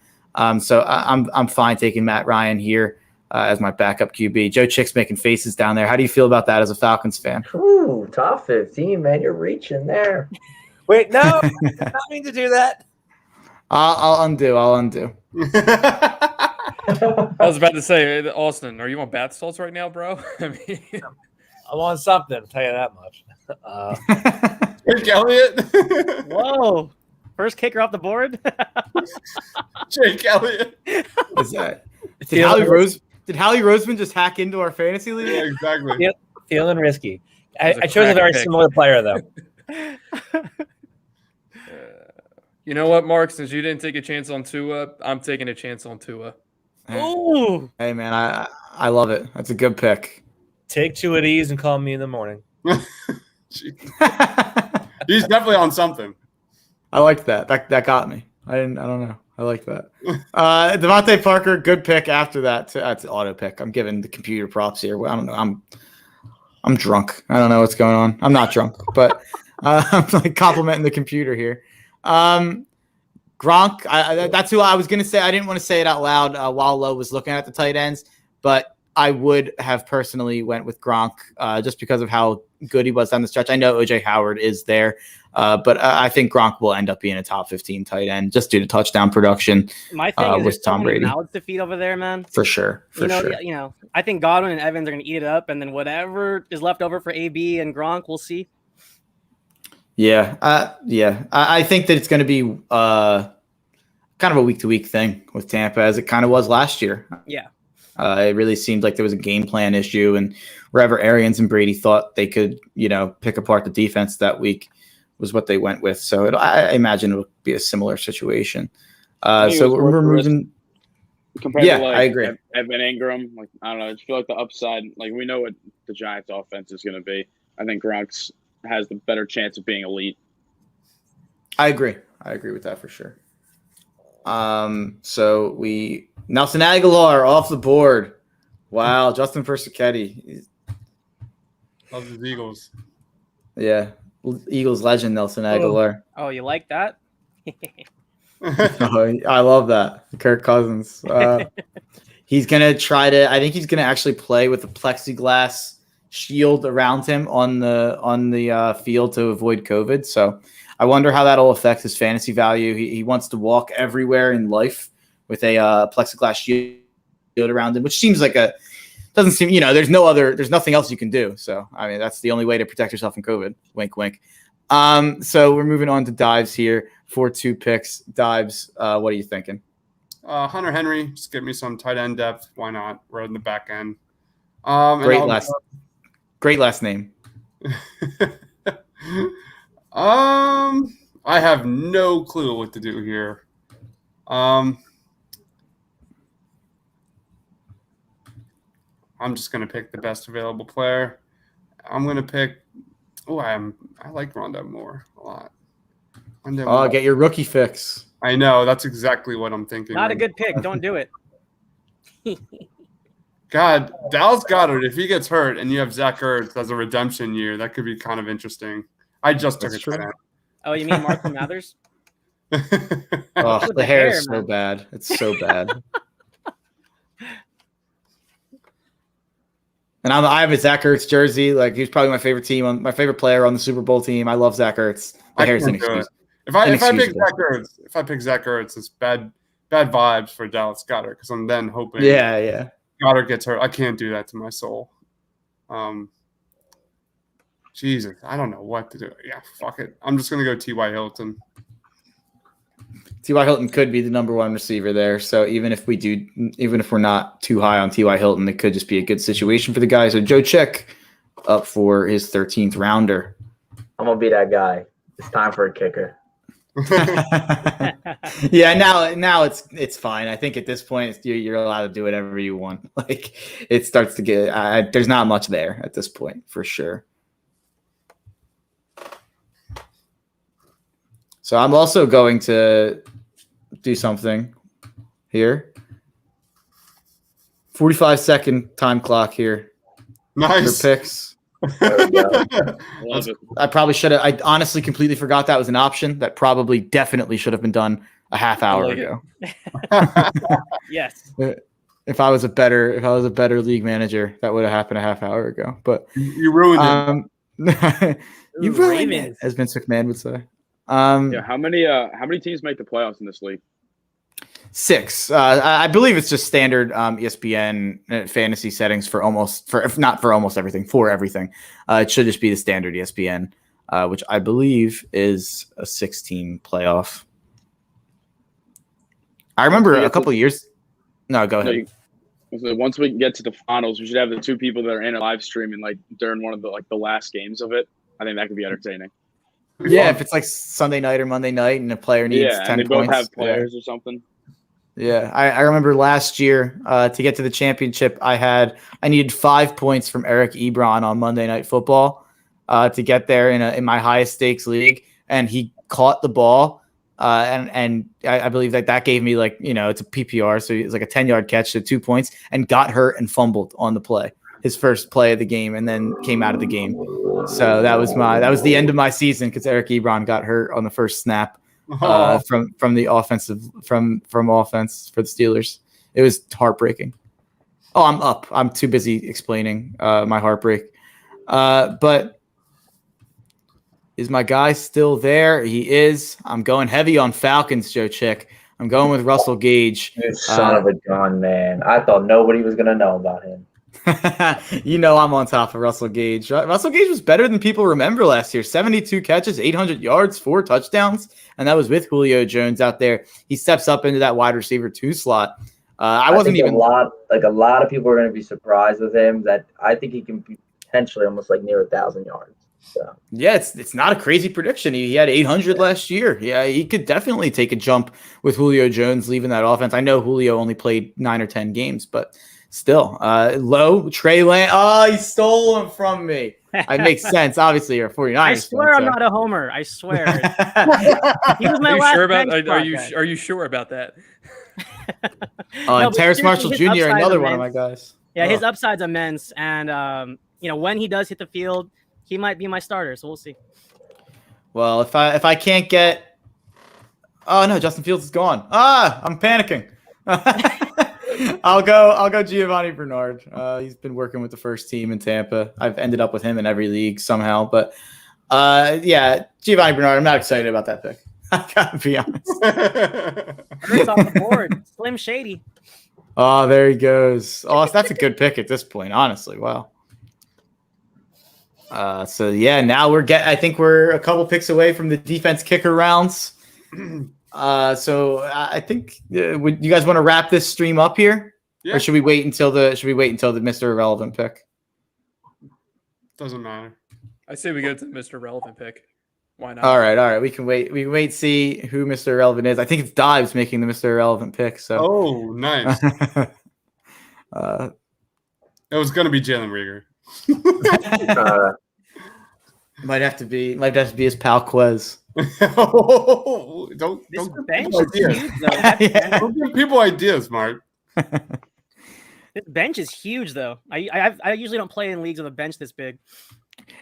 So I'm fine taking Matt Ryan here as my backup QB. Joe Chick's making faces down there. How do you feel about that as a Falcons fan? Ooh, top 15, man. You're reaching there. Wait, no, I did not mean to do that. I'll undo. I was about to say, Austin, are you on bath salts right now, bro? I mean, I'm on something, I'll tell you that much. Jake Elliott. Whoa. First kicker off the board. Jake Elliott. Is that, did Howie Roseman just hack into our fantasy league? Yeah, exactly. Feeling risky. I chose a very similar player, though. You know what, Mark? Since you didn't take a chance on Tua, I'm taking a chance on Tua. Ooh. Hey, man, I love it. That's a good pick. Take 2 at ease and call me in the morning. He's definitely on something. I liked that. That got me. I don't know. I like that. Devontae Parker, good pick after that. That's an auto pick. I'm giving the computer props here. I don't know. I'm drunk. I don't know what's going on. I'm not drunk, but I'm like complimenting the computer here. Gronk, that's who I was going to say. I didn't want to say it out loud while Lowe was looking at the tight ends, but I would have personally went with Gronk just because of how good he was down the stretch. I know OJ Howard is there, but I think Gronk will end up being a top 15 tight end just due to touchdown production. My thing is with Tom Brady. Mouths to feed over there, man. For sure. I think Godwin and Evans are going to eat it up, and then whatever is left over for AB and Gronk, we'll see. Yeah. I think that it's going to be kind of a week-to-week thing with Tampa, as it kind of was last year. Yeah. It really seemed like there was a game plan issue, and wherever Arians and Brady thought they could, pick apart the defense that week was what they went with. So I imagine it will be a similar situation. So we're moving. Compared to I agree. Evan Ingram, I don't know. I just feel like the upside, we know what the Giants' offense is going to be. I think Gronk's has the better chance of being elite. I agree with that for sure. So Nelson Aguilar off the board. Wow, Justin Persichetti. Love his Eagles. Yeah, Eagles legend Nelson Aguilar. Oh, you like that? I love that. Kirk Cousins. He's gonna try to. I think he's gonna actually play with a plexiglass shield around him on the field to avoid COVID. So I wonder how that'll affect his fantasy value. He wants to walk everywhere in life with a plexiglass shield around him, which seems like doesn't seem, there's nothing else you can do. So, I mean, that's the only way to protect yourself from COVID. Wink, wink. So we're moving on to Dives here for 2 picks. Dives, what are you thinking? Hunter Henry, just give me some tight end depth. Why not? We're in the back end. Great last name. I have no clue what to do here. I'm just gonna pick the best available player. I'm gonna pick. Oh, I like Rondell Moore a lot. Get your rookie fix. I know, that's exactly what I'm thinking. Not a good pick. Don't do it. God, Dallas Goddard, if he gets hurt and you have Zach Ertz as a redemption year, that could be kind of interesting. I just took a tight. Oh, you mean Marshall Mathers? Oh, the hair is so bad. It's so bad. And I have a Zach Ertz jersey. Like, he's probably my favorite player on the Super Bowl team. I love Zach Ertz. The hair's inexcusable. If I pick Zach Ertz, it's bad vibes for Dallas Goddard because I'm then hoping Goddard gets hurt. I can't do that to my soul. Jesus, I don't know what to do. Yeah, fuck it. I'm just gonna go T.Y. Hilton. T.Y. Hilton could be the number one receiver there. So even if we're not too high on T.Y. Hilton, it could just be a good situation for the guy. So Joe Chick up for his 13th rounder. I'm gonna be that guy. It's time for a kicker. Yeah, now it's fine. I think at this point you're allowed to do whatever you want. Like, it starts to get there's not much there at this point for sure. So I'm also going to do something here. 45-second time clock here. Nice. For picks. I probably should have. I honestly completely forgot that was an option. That probably definitely should have been done a half hour ago. Yes. If I was a better league manager, that would have happened a half hour ago. But you ruined it. You ruined it, as Vince McMahon would say. How many teams make the playoffs in this league? 6. I believe it's just standard ESPN fantasy settings for everything. It should just be the standard ESPN, which I believe is a 16 playoff. I remember a couple of years. No, go ahead. So once we get to the finals, we should have the 2 people that are in a live streaming like during one of the last games of it. I think that could be entertaining. Yeah, if it's like Sunday night or Monday night and a player needs 10 and they points. both have players or something. Yeah, I remember last year to get to the championship, I needed 5 points from Eric Ebron on Monday Night Football to get there in my highest stakes league, and he caught the ball, and I believe that gave me it's a PPR, so it's like a 10-yard catch to 2 points, and got hurt and fumbled on the play, his first play of the game, and then came out of the game. So that was the end of my season because Eric Ebron got hurt on the first snap. From the offensive from offense for the Steelers. It was heartbreaking. Oh, I'm up. I'm too busy explaining my heartbreak. But is my guy still there? He is. I'm going heavy on Falcons, Joe Chick. I'm going with Russell Gage. You son of a gun, man. I thought nobody was gonna know about him. I'm on top of Russell Gage. Russell Gage was better than people remember last year. 72 catches, 800 yards, 4 touchdowns, and that was with Julio Jones out there. He steps up into that wide receiver 2 slot. I wasn't even a lot of people are going to be surprised with him. That I think he can be potentially almost like near 1,000 yards. So. Yeah, it's not a crazy prediction. He had 800 last year. Yeah, he could definitely take a jump with Julio Jones leaving that offense. I know Julio only played 9 or 10 games, but still, low Trey Lance. Oh, he stole him from me. It makes sense. Obviously, you're a 49ers. I swear I'm not a homer. I swear. He was my last Are you sure about that? And Terrace Marshall Jr., another one of my guys. Yeah, his upside's immense, and when he does hit the field, he might be my starter. So we'll see. Well, if I can't get, oh no, Justin Fields is gone. I'm panicking. I'll go Giovanni Bernard. He's been working with the first team in Tampa. I've ended up with him in every league somehow. But Giovanni Bernard, I'm not excited about that pick. I gotta be honest. It's off the board. Slim Shady. Oh, there he goes. Oh, that's a good pick at this point, honestly. Wow. Now I think we're a couple picks away from the defense kicker rounds. So I think would you guys want to wrap this stream up here, or should we wait until the Mr. Irrelevant pick? Doesn't matter. I say we go to the Mr. Relevant pick. Why not? All right. We can wait. We can wait. See who Mr. Irrelevant is. I think it's Dives making the Mr. Irrelevant pick. So. Oh, nice. It was going to be Jalen Reagor. Might have to be his pal Quez. Don't bench give is huge, though. Don't give people ideas, Mark. This bench is huge, though. I usually don't play in leagues with a bench this big.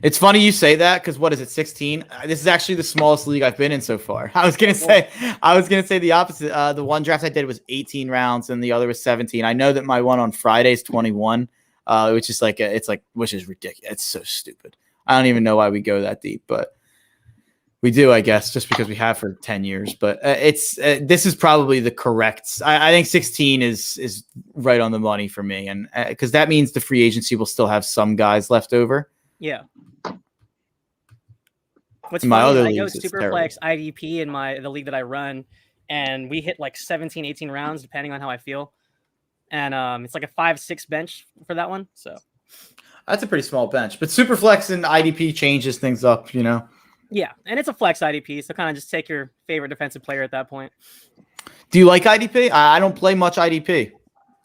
It's funny you say that because what is it, 16? This is actually the smallest league I've been in so far. I was gonna say the opposite. The one draft I did was 18 rounds, and the other was 17. I know that my one on Friday is 21, which is which is ridiculous. It's so stupid. I don't even know why we go that deep, but we do, I guess, just because we have for 10 years. But this is probably the correct. I think 16 is right on the money for me, and because that means the free agency will still have some guys left over. Yeah. What's my funny, other I go leagues, it's Superflex IDP in the league that I run, and we hit like 17, 18 rounds depending on how I feel. And it's like a 5-6 bench for that one. So that's a pretty small bench. But Superflex and IDP changes things up, you know. Yeah, and it's a flex IDP, so kind of just take your favorite defensive player at that point. Do you like IDP? I don't play much IDP.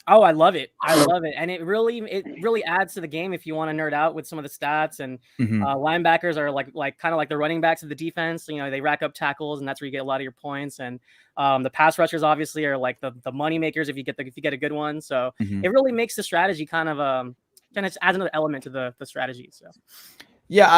Oh, I love it. I love it. And it really adds to the game if you want to nerd out with some of the stats. And linebackers are like kind of like the running backs of the defense. You know, they rack up tackles, and that's where you get a lot of your points. And the pass rushers obviously are like the money makers if you get a good one. So it really makes the strategy kind of adds another element to the strategy. So yeah,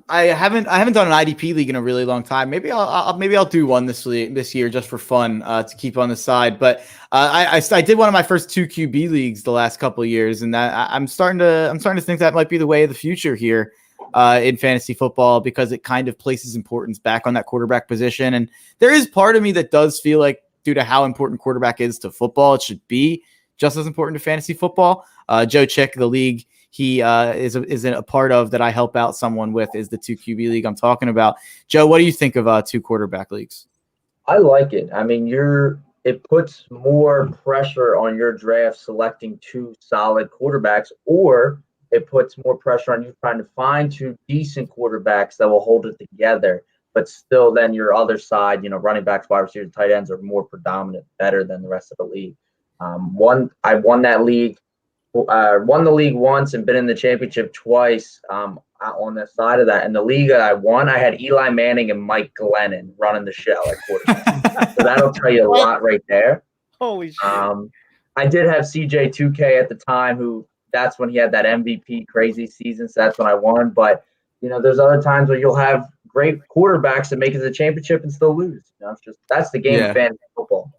I haven't done an IDP league in a really long time. Maybe I'll do one this year just for fun to keep on the side. But I did one of my first 2 QB leagues the last couple of years, and that I'm starting to think that might be the way of the future here in fantasy football, because it kind of places importance back on that quarterback position. And there is part of me that does feel like, due to how important quarterback is to football, it should be just as important to fantasy football. Joe Chick, the league he is a part of that I help out someone with, is the 2 QB league I'm talking about. Joe, what do you think of 2 quarterback leagues? I like it. I mean, it puts more pressure on your draft selecting 2 solid quarterbacks, or it puts more pressure on you trying to find 2 decent quarterbacks that will hold it together. But still, then your other side, running backs, wide receivers, tight ends are more predominant, better than the rest of the league. I won that league. Won the league once and been in the championship twice on the side of that. And the league I won, I had Eli Manning and Mike Glennon running the show at quarterback. So that'll tell you a lot right there. Holy shit. I did have CJ 2K at the time, that's when he had that MVP crazy season. So that's when I won. But, there's other times where you'll have great quarterbacks that make it to the championship and still lose. That's the game of fantasy football.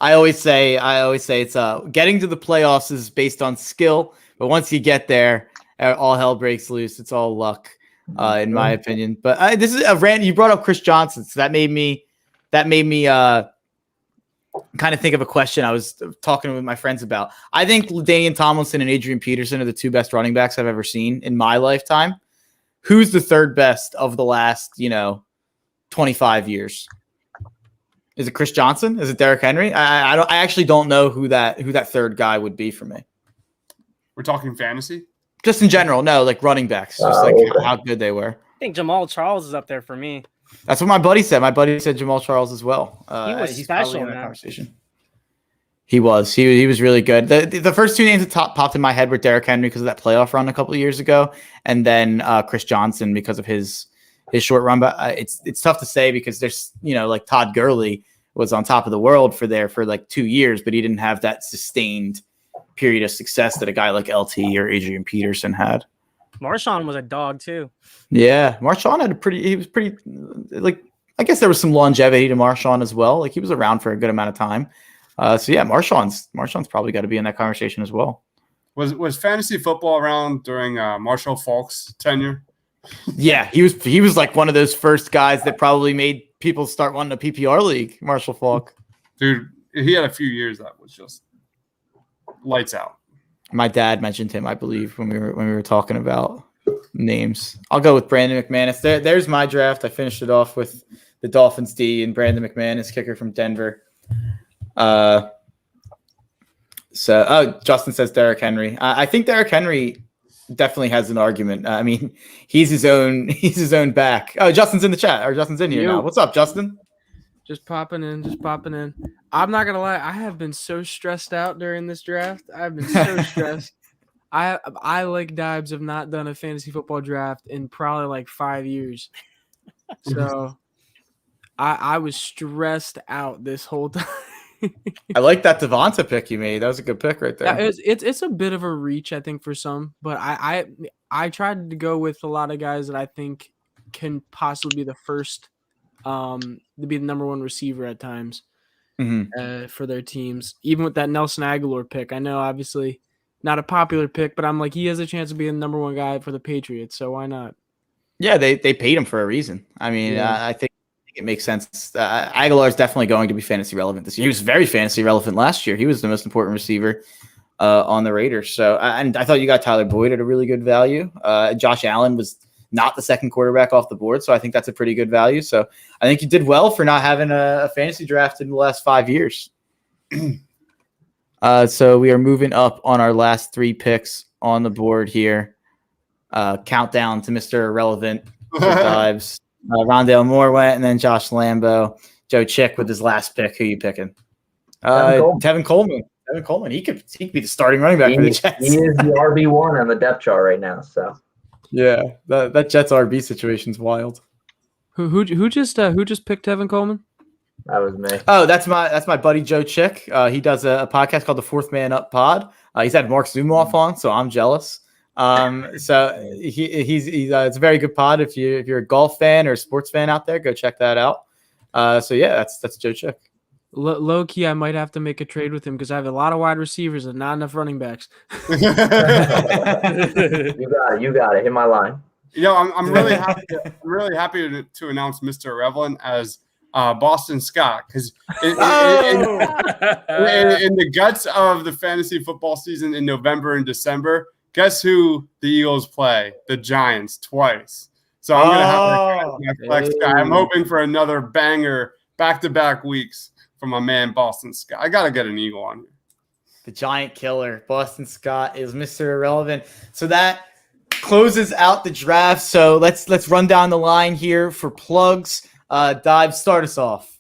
I always say it's getting to the playoffs is based on skill, but once you get there, all hell breaks loose. It's all luck, in my opinion. But this is a rant. You brought up Chris Johnson, so that made me kind of think of a question I was talking with my friends about. I think Damian Tomlinson and Adrian Peterson are the 2 best running backs I've ever seen in my lifetime. Who's the 3rd best of the last 25 years? Is it Chris Johnson? Is it Derrick Henry? I actually don't know who that 3rd guy would be for me. We're talking fantasy? Just in general, no, like running backs, just how good they were. I think Jamal Charles is up there for me. That's what my buddy said. My buddy said Jamal Charles as well. He was special in that conversation. He was really good. The first 2 names that popped in my head were Derrick Henry because of that playoff run a couple of years ago, and then Chris Johnson because of his short run. But it's tough to say because there's like Todd Gurley was on top of the world for like 2 years, but he didn't have that sustained period of success that a guy like LT or Adrian Peterson had. Marshawn was a dog too. Yeah, Marshawn he was pretty, like, I guess there was some longevity to Marshawn as well. Like, he was around for a good amount of time. So yeah, Marshawn's probably got to be in that conversation as well. Was fantasy football around during Marshall Faulk's tenure? Yeah, he was like one of those first guys that probably made people start wanting a PPR league. Marshall Faulk, dude, he had a few years that was just lights out. My dad mentioned him, I believe, when we were talking about names. I'll go with Brandon McManus. There's my draft. I finished it off with the Dolphins D and Brandon McManus, kicker from Denver. Justin says Derrick Henry. I think Derrick Henry definitely has an argument. I mean, he's his own back. Oh, Justin's in the chat, or Justin's in here now. What's up, Justin? Just popping in. I'm not gonna lie, I have been so stressed out during this draft. I've been so stressed. I like Dibes have not done a fantasy football draft in probably like 5 years. So I was stressed out this whole time. I like that Devonta pick you made. That was a good pick right there. Yeah, it's a bit of a reach, I think, for some, but I tried to go with a lot of guys that I think can possibly be the first to be the number one receiver at times for their teams. Even with that Nelson Aguilar pick, I know obviously not a popular pick, but I'm like, he has a chance of being the number one guy for the Patriots, so why not? Yeah, they paid him for a reason. I mean, I think it makes sense. Aguilar is definitely going to be fantasy relevant this year. He was very fantasy relevant last year. He was the most important receiver on the Raiders. So, and I thought you got Tyler Boyd at a really good value. Josh Allen was not the second quarterback off the board, so I think that's a pretty good value. So I think you did well for not having a fantasy draft in the last 5 years. So we are moving up on our last 3 picks on the board here. Countdown to Mr. Irrelevant Dives. Rondale Moore went, and then Josh Lambo. Joe Chick with his last pick. Who you picking? Tevin Coleman. Tevin Coleman. He could be the starting running back for the Jets. He is the RB1 on the depth chart right now. So yeah, that Jets RB situation's wild. Who just picked Tevin Coleman? That was me. Oh, that's my buddy Joe Chick. He does a podcast called the Fourth Man Up Pod. He's had Mark Zumoff on, so I'm jealous. So he's it's a very good pod. If you're a golf fan or a sports fan out there, go check that out. So yeah, that's Joe Chick. Low key, I might have to make a trade with him because I have a lot of wide receivers and not enough running backs. You got it. Hit my line. I'm really happy. I'm really happy to announce Mr. Irrelevant as Boston Scott, because in the guts of the fantasy football season in November and December, guess who the Eagles play? The Giants twice. So I'm gonna have my flex guy. I'm hoping for another banger back-to-back weeks from my man Boston Scott. I gotta get an Eagle on here. The giant killer, Boston Scott, is Mr. Irrelevant. So that closes out the draft. So let's run down the line here for plugs. Dive, start us off.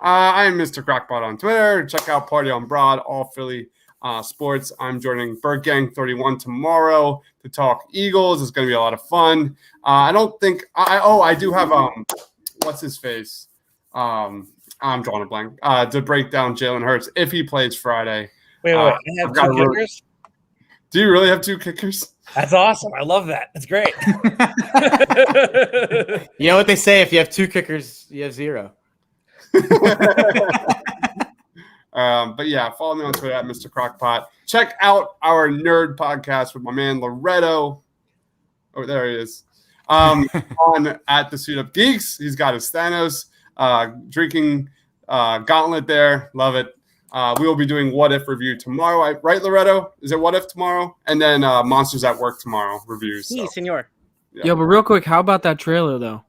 I am Mr. Crackpot on Twitter. Check out Party on Broad, all Philly sports. I'm joining Bird Gang 31 tomorrow to talk Eagles. It's going to be a lot of fun. I don't think I do have what's his face? I'm drawing a blank. To break down Jalen Hurts if he plays Friday. Wait. I have 2 kickers. Do you really have 2 kickers? That's awesome. I love that. That's great. You know what they say? If you have 2 kickers, you have 0. But yeah, follow me on Twitter at Mr. Crockpot. Check out our nerd podcast with my man Loretto. Oh, there he is. On at the Suit Up Geeks. He's got his Thanos drinking gauntlet there. Love it. We will be doing What If review tomorrow. Right, Loretto? Is it What If tomorrow? And then Monsters at Work tomorrow reviews. Sí, senor. Yeah. Yo, but real quick, how about that trailer though?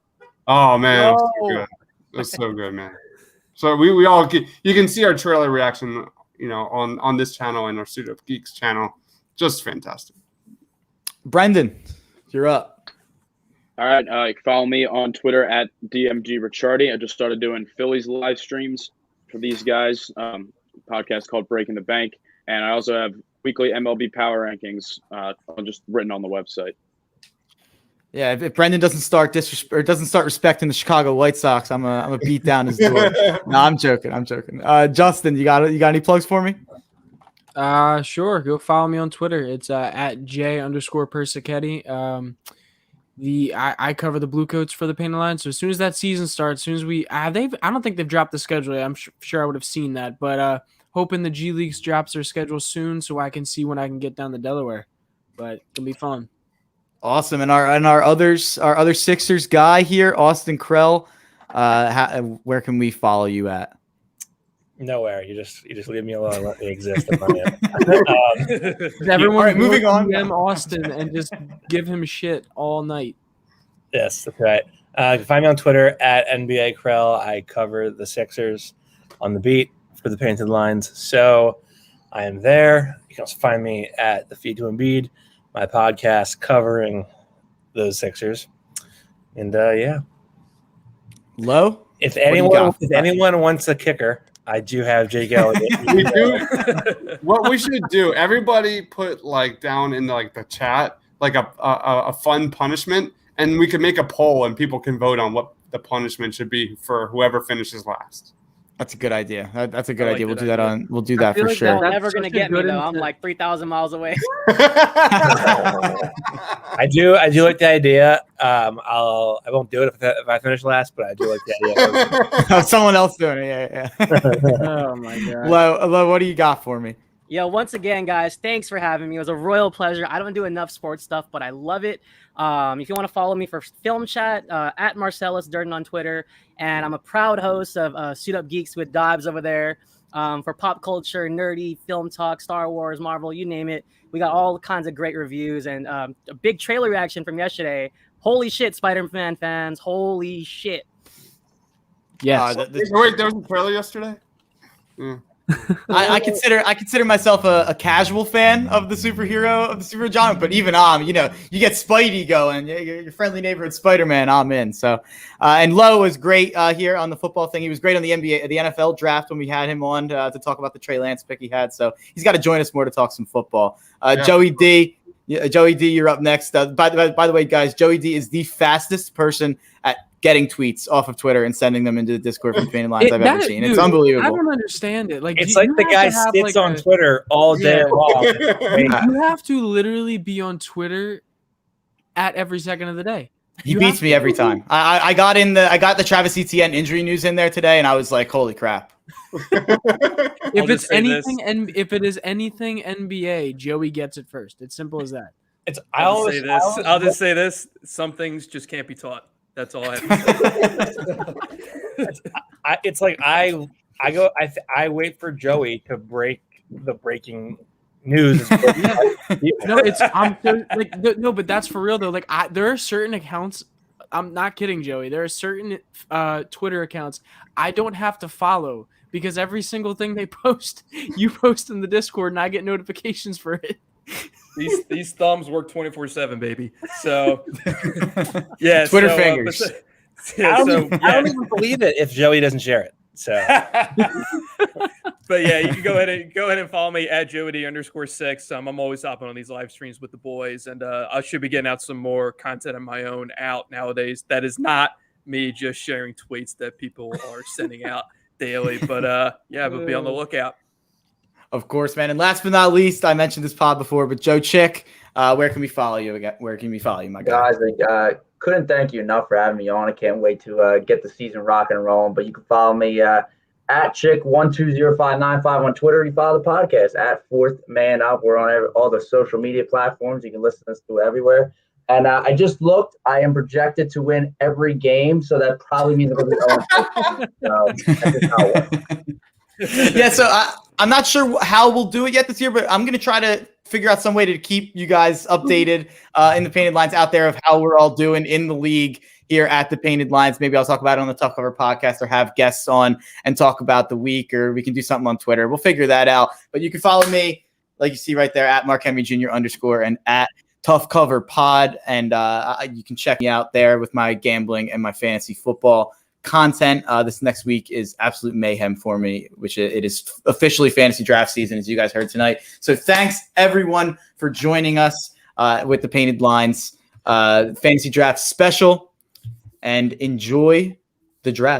Oh man, so good. That's so good, man. So we all get, you can see our trailer reaction, on this channel and our Suit Up Geeks channel. Just fantastic. Brendan, you're up. All right, you can follow me on Twitter at DMG Riccardi. I just started doing Phillies live streams for these guys. Podcast called Breaking the Bank, and I also have weekly MLB power rankings just written on the website. Yeah, if Brendan doesn't start respecting the Chicago White Sox, I'm a beat down his door. No, I'm joking. Justin, you got any plugs for me? Sure. Go follow me on Twitter. It's at J_Persichetti. I cover the Blue Coats for the Painted Line. So as soon as that season starts, as soon as I don't think they've dropped the schedule yet. I'm sure I would have seen that, but hoping the G Leagues drops their schedule soon so I can see when I can get down to Delaware. But it'll be fun. Awesome. And our other Sixers guy here, Austin Krell, where can we follow you at? Nowhere. You just leave me alone. Let me exist. Everyone, right, moving on. Austin and just give him shit all night. Yes, that's right. You can find me on Twitter at NBA Krell. I cover the Sixers on the beat for the Painted Lines. So I am there. You can also find me at the Feed to Embiid, my podcast covering those Sixers. And yeah. Low? If anyone wants a kicker, I do have Jake Elliott. We do. What we should do, everybody put like down in like the chat like a fun punishment, and we can make a poll and people can vote on what the punishment should be for whoever finishes last. That's a good idea. That's a good I like idea. We'll that do that idea. We'll do that for like sure. that- They're never That's gonna such a get me good though. I'm incentive. like 3,000 miles away. I do like the idea. I won't do it if I finish last, but I do like the idea. Someone else doing it. Yeah. Oh my god. Lo, what do you got for me? Yo, once again, guys, thanks for having me. It was a royal pleasure. I don't do enough sports stuff, but I love it. If you want to follow me for film chat, at Marcellus Durden on Twitter, and I'm a proud host of Suit Up Geeks with Dobbs over there for pop culture, nerdy, film talk, Star Wars, Marvel, you name it. We got all kinds of great reviews and a big trailer reaction from yesterday. Holy shit, Spider-Man fans! Holy shit! Yes. Wait, there was a trailer yesterday? I consider myself a casual fan of the superhero genre, but even you get Spidey going, your friendly neighborhood Spider-Man, I'm in. So, and Lowe was great here on the football thing. He was great on the NFL draft when we had him on to talk about the Trey Lance pick he had. So he's got to join us more to talk some football. Joey D, you're up next. By the way, guys, Joey D is the fastest person at getting tweets off of Twitter and sending them into the Discord from Painted Lines I've ever seen. It's unbelievable. I don't understand it. Like It's like the guy sits on Twitter all day long. You have to literally be on Twitter at every second of the day. He beats me every time. I got the Travis Etienne injury news in there today, and I was like, holy crap. If it's anything and if it is anything NBA, Joey gets it first. It's simple as that. I'll just say this: some things just can't be taught. That's all I have to say. It's like I wait for Joey to break the breaking news. No, but that's for real though. Like there are certain accounts. I'm not kidding, Joey. There are certain Twitter accounts I don't have to follow because every single thing they post, you post in the Discord, and I get notifications for it. These thumbs work 24/7, baby. So yeah, Twitter fingers. I don't even believe it if Joey doesn't share it. So, but yeah, you can go ahead and follow me at Jody_6. I'm always hopping on these live streams with the boys, and I should be getting out some more content of my own out nowadays. That is not me just sharing tweets that people are sending out daily. But but be on the lookout. Of course, man. And last but not least, I mentioned this pod before, but Joe Chick, where can we follow you again? Where can we follow you, my guy? Guys, couldn't thank you enough for having me on. I can't wait to get the season rocking and rolling. But you can follow me at Chick120595 on Twitter. You follow the podcast at Fourth Man Up. We're on all the social media platforms. You can listen to us through everywhere. And I just looked. I am projected to win every game, so that probably means I'm going to be 0. So that's just how it works. Yeah, so I'm not sure how we'll do it yet this year, but I'm going to try to figure out some way to keep you guys updated in the Painted Lines out there of how we're all doing in the league here at the Painted Lines. Maybe I'll talk about it on the Tough Cover podcast or have guests on and talk about the week, or we can do something on Twitter. We'll figure that out. But you can follow me, like you see right there, at Mark Henry Jr. _ and at Tough Cover Pod. And you can check me out there with my gambling and my fantasy football content. This next week is absolute mayhem for me, which it is officially fantasy draft season, as you guys heard tonight. So thanks everyone for joining us with the Painted Lines fantasy draft special, and enjoy the draft.